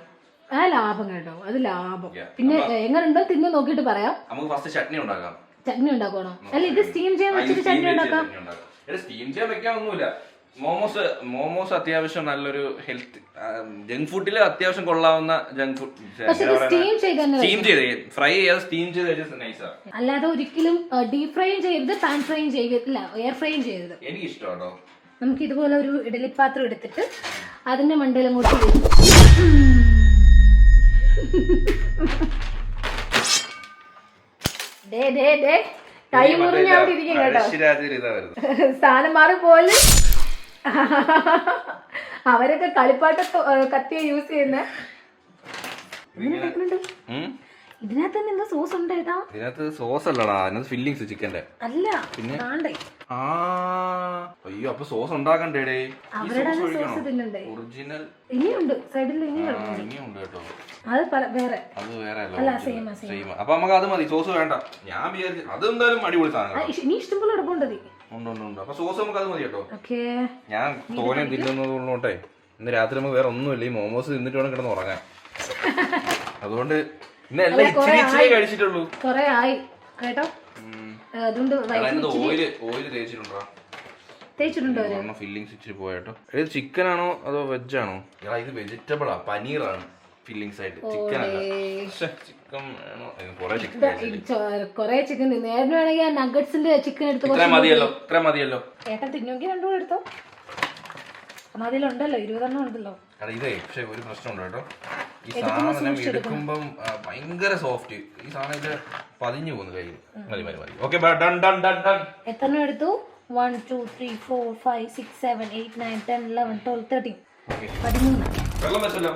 ലാഭം കേട്ടോ, അത് ലാഭം. പിന്നെ എങ്ങനെയുണ്ടോ തിന്ന് നോക്കിട്ട് പറയാം. നമുക്ക് ഫസ്റ്റ് ചട്നി ഉണ്ടാക്കാം. ചട്നി ഉണ്ടാക്കണോ? അല്ല, ഇത് സ്റ്റീം ചെയ്യാൻ വെച്ചിട്ട് ചട്നി ഉണ്ടാക്കാം. സ്റ്റീം ചെയ്യാൻ വെക്കാനൊന്നുമില്ല. മോമോസ് അത്യാവശ്യം നല്ലൊരു ഹെൽത്ത് ജങ്ക് ഫുഡില് അത്യാവശ്യം കൊള്ളാവുന്ന ജങ്ക് ഫുഡ്. സ്റ്റീം ചെയ്ത് ഫ്രൈ ചെയ്യാതെ സ്റ്റീം ചെയ്ത് നൈസാ. അല്ലാതെ ഒരിക്കലും ഡീപ് ഫ്രൈ ചെയ്ത് പാൻ ഫ്രൈ ചെയ്തിട്ടില്ല, എയർ ഫ്രൈ ചെയ്തത്. എനിക്ക് ഇഷ്ടമാണോ? നമുക്ക് ഇതുപോലെ ഒരു ഇഡലിപ്പാത്രം എടുത്തിട്ട് അതിന്റെ മണ്ടയിൽ അങ്ങോട്ട് കൈ മുറിഞ്ഞ അവിടെ ഇരിക്കും കേട്ടോ. സ്ഥാനം മാറി പോലെ അവരൊക്കെ കളിപ്പാട്ട കത്തിയ യൂസ് ചെയ്യുന്ന. ഇതിനകത്ത് തന്നെ എന്തോ സോസ് ഉണ്ട് കേട്ടോ. ഇതിനകത്ത് സോസ് അല്ലടാ, അതിനകത്ത് ഫില്ലിങ്സ് ചിക്കന്റെ അല്ല. പിന്നെ അയ്യോ, അപ്പൊ സോസ് ഉണ്ടാക്കണ്ടേ? ഒറിജിനൽ ഇനിയുണ്ട് സൈഡിൽ, ഇനിയുണ്ട് കേട്ടോ. അത് വേറെ, അത് വേറെ അല്ല, സെയിം. അപ്പൊ നമുക്ക് അത് മതി, സോസ് വേണ്ട. ഞാൻ വിചാരിച്ചു അതെന്തായാലും അടിപൊളി സാധനം. ഇനി ഇഷ്ടംപോലെ എടുക്കണ്ടത്. ഉണ്ട്. അപ്പൊ സോസ് നമുക്ക് അത് മതി കേട്ടോ. ഞാൻ തോനെ തിന്നുന്നതുകൊണ്ടേ ഇന്ന് രാത്രി നമുക്ക് വേറെ ഒന്നുമില്ല. ഈ മോമോസ് തിന്നിട്ട് വേണം കിടന്ന് ഉറങ്ങാൻ. അതുകൊണ്ട് ഇച്ചിരി കഴിച്ചിട്ടുള്ളൂ. കൊറേ ആയി കേട്ടോ. ഓയില് തേച്ചിട്ടുണ്ടോ? ഫില്ലിങ്സ് ഇച്ചിരി പോയാട്ടോ. ഇത് ചിക്കൻ ആണോ അതോ വെജ് ആണോ? ഇത് വെജിറ്റബിളാ, പനീറാണ് ഫില്ലിങ്സ് ആയിട്ട്. ചിക്കൻ കൊറേ ചിക്കൻ നേരിട്ട് വേണമെങ്കിൽ നഗറ്റ്സിന്റെ ചിക്കൻ എടുത്ത് മതിയല്ലോ. ഏട്ടൻ തിന്നുമെങ്കിൽ 2 കൂടെ എടുത്തോ. അതിലുണ്ടല്ലോ 20 ഉണ്ടല്ലോ. ഇതേ പക്ഷെ ഒരു പ്രശ്നമുണ്ട് കേട്ടോ. ഈ സാധനം എടുക്കുമ്പം ഭയങ്കര സോഫ്റ്റ്. ഈ സാധനം ഇത് പതിഞ്ഞു പോകുന്നു കയ്യിൽ. മതി മതി മതി. Okay done done done done. എത്ര എടുത്തു? 1 2 3 4 5 6 7 8 9 10 11 12 13. 13. വെള്ളം വെച്ചല്ലോ.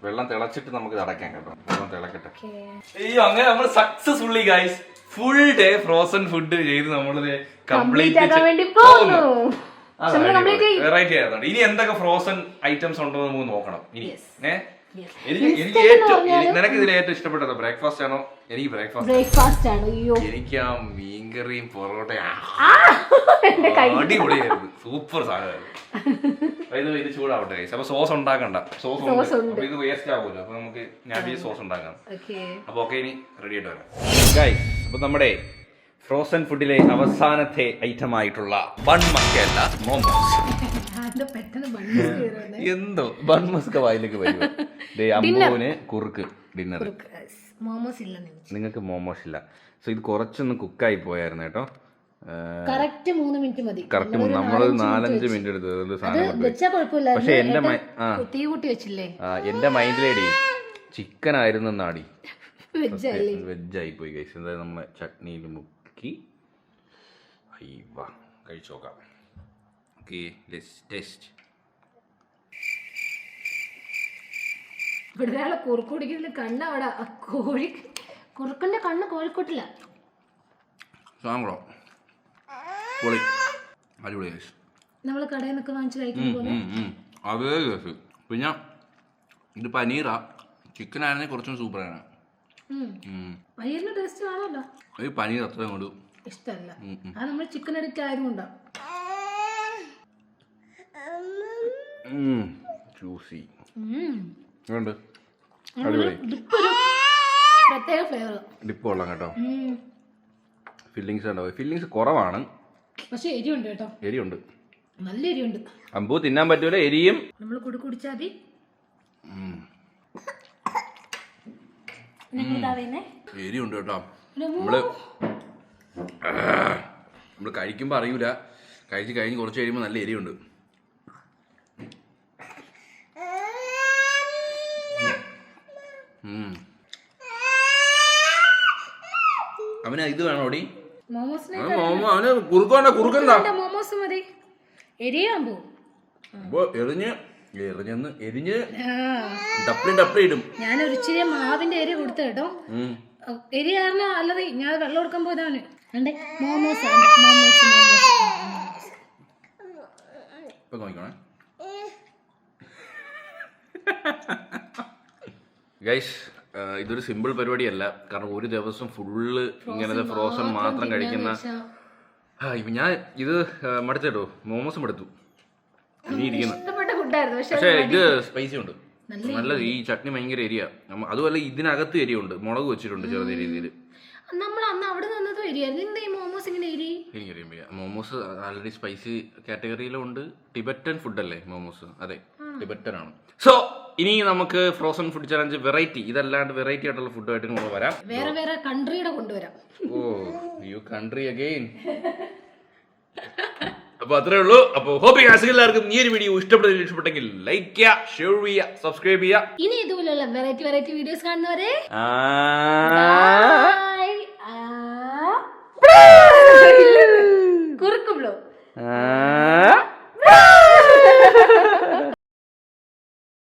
വെള്ളം തിളച്ചിട്ട് നമുക്ക് അടയ്ക്കാം കേട്ടോ. വെള്ളം തിളക്കട്ടെ. അയ്യോ അങ്ങനെ നമ്മൾ successfully guys full day frozen food ചെയ്ത് നമ്മളിത് കംപ്ലീറ്റ് വെറൈറ്റി ആയിരുന്നു. ഇനി എന്തൊക്കെ ഫ്രോസൺ ഐറ്റംസ് ഉണ്ടോ നമുക്ക് നോക്കണം ഇനി. എനിക്ക് ഏറ്റവും നിനക്ക് ഇതിൽ ഏറ്റവും ഇഷ്ടപ്പെട്ടത് ബ്രേക്ക്ഫാസ്റ്റ് ആണോ? എനിക്ക് ബ്രേക്ക്ഫാസ്റ്റ് ആണ്. എനിക്ക് ആ മീൻകറിയും പൊറോട്ടയും അടിപൊളിയായിരുന്നു. സൂപ്പർ സാധനമായിരുന്നു. ഇത് ചൂടാവട്ടെ. അപ്പൊ സോസ് ഉണ്ടാക്കണ്ട. സോസ് ഉണ്ട്. ഇത് വേസ്റ്റ് ആവുമല്ലോ. അപ്പൊ നമുക്ക് ഞാൻ സോസ് ഉണ്ടാക്കാം. അപ്പൊ ഓക്കെ ഇനി റെഡി ആയിട്ട് വരാം ഗൈസ്. അപ്പൊ നമ്മുടെ ഫ്രോസൺ ഫുഡിലെ അവസാനത്തെ ഐറ്റം ആയിട്ടുള്ള ബൺ മസ്കല്ല മോമോസ്. എന്തോ ബൺ മസ്ക വായിലേക്ക് വരും. അമ്പൂന് കുറുക്ക് ഡിന്നർ. നിങ്ങൾക്ക് മോമോസ് ഇല്ല. സോ ഇത് കുറച്ചൊന്ന് കുക്കായി പോയായിരുന്നു കേട്ടോ. കറക്റ്റ് 3 മിനിറ്റ് മതി. കറക്റ്റ് നമ്മള് 4-5 മിനിറ്റ് എടുത്തത് സാധനം. പക്ഷെ എന്റെ മൈൻഡിലേടി ചിക്കൻ ആയിരുന്നു നാടി. വെജ് ആയി പോയി ഗൈസ്. എന്തായാലും നമ്മളെ ചട്നിയിൽ മുക്കി കഴിച്ചു നോക്കാം. Okay let's taste. ഇവിടെ കുറുക്ക് കുടിക്കുന്ന കണ്ണ് അവിടെ കോഴി കുറുക്കന്റെ കണ്ണ് കോഴിക്കോട്ടില്ല. പൊളി അടിപൊളി. നമ്മള് കടയിൽ നിന്നൊക്കെ വാങ്ങിച്ച് കഴിക്കുമ്പോൾ അതേ കേസ്. പിന്നെ ഇത് പനീറാ. ചിക്കൻ ആയിരുന്നെങ്കിൽ കുറച്ചും സൂപ്പറാണ്. പനീറിന്റെ ടേസ്റ്റ് ആണല്ലോ. ഈ പനീർ അത്രയും കൊണ്ട് ഇഷ്ടമല്ല. അത് നമ്മൾ ചിക്കൻ അഡിക്റ്റ് ആയതുകൊണ്ടാ. ജ്യൂസി പ്രത്യേക ഫ്ലേവർ. ഡിപ്പ് കൊള്ളാം കേട്ടോ. ഫില്ലിങ്സ് ഉണ്ടാവും. ഫില്ലിങ്സ് കുറവാണ് പക്ഷെ എരിയുണ്ട് കേട്ടോ. എരിയുണ്ട്, നല്ല എരിയുണ്ട്. അമ്പൂ തിന്നാൻ പറ്റൂല. എരിയും നമ്മൾ കുടിച്ചാൽ മതി. എരിയുണ്ട് കേട്ടോ. നമ്മള് കഴിക്കുമ്പോ അറിയൂല. കഴിച്ച് കഴിഞ്ഞ് കുറച്ച് കഴിയുമ്പോ നല്ല എരിയുണ്ട്. അവന് ഇത് വേണോടി? അവന് കുറുക്കണ്ട. മോമോസ് മതി. എരിയാമ്പോ എരിഞ്ഞ് ഡപ്ലി ഇടും. ഞാൻ ഒരിച്ചിരി മാവിന്റെ എരി കൊടുത്ത കേട്ടോ. എരി കാരണം അല്ലാതെ ഞാൻ വെള്ളം കൊടുക്കാൻ പോയതാണ്. മോമോസ് ഇപ്പൊ നോക്കണേ ഗൈസ്. ഇതൊരു സിമ്പിൾ പരിപാടിയല്ല. കാരണം ഒരു ദിവസം ഫുള്ള് ഇങ്ങനത്തെ ഫ്രോസൺ മാത്രം കഴിക്കുന്ന ഇപ്പൊ ഞാൻ ഇത് മടുത്തേട്ടോ. മോമോസും മടുത്തു. ഇനി ഇരിക്കുന്നു. പക്ഷെ ഇത് സ്പൈസി ഉണ്ട്. നല്ല ഈ ചട്നി ഭയങ്കര എരിയ. അതുപോലെ ഇതിനകത്ത് എരിയുണ്ട്. മുളക് വെച്ചിട്ടുണ്ട് ചെറിയ രീതിയിൽ. എനിക്കറിയാൻ വയ്യ. മോമോസ് ആൾറെഡി സ്പൈസി കാറ്റഗറിയിലും ഉണ്ട്. ടിബറ്റൻ ഫുഡല്ലേ മോമോസ്? അതെ, ടിബറ്റൻ ആണ്. സോ ഇനി നമുക്ക് ഫ്രോസൺ ഫുഡ് ചലഞ്ച് വെറൈറ്റി, ഇതല്ലാണ്ട് വെറൈറ്റി ആയിട്ടുള്ള ഫുഡുമായിട്ട് നമ്മൾ വരാം. വേറെ കൺട്രിയുടെ കൊണ്ടുവരാം. Oh you country again. അപ്പൊ അത്രേ ഉള്ളൂ. അപ്പൊ ഹോപ്പ് എല്ലാവർക്കും ഈ ഒരു വീഡിയോ ഇഷ്ടപ്പെട്ടെങ്കിൽ ലൈക്ക് ചെയ്യുക, ഷെയർ ചെയ്യുക, സബ്സ്ക്രൈബ് ചെയ്യുക. ഇനി ഇതുപോലുള്ള വെറൈറ്റി വീഡിയോസ് കാണുന്നവരെ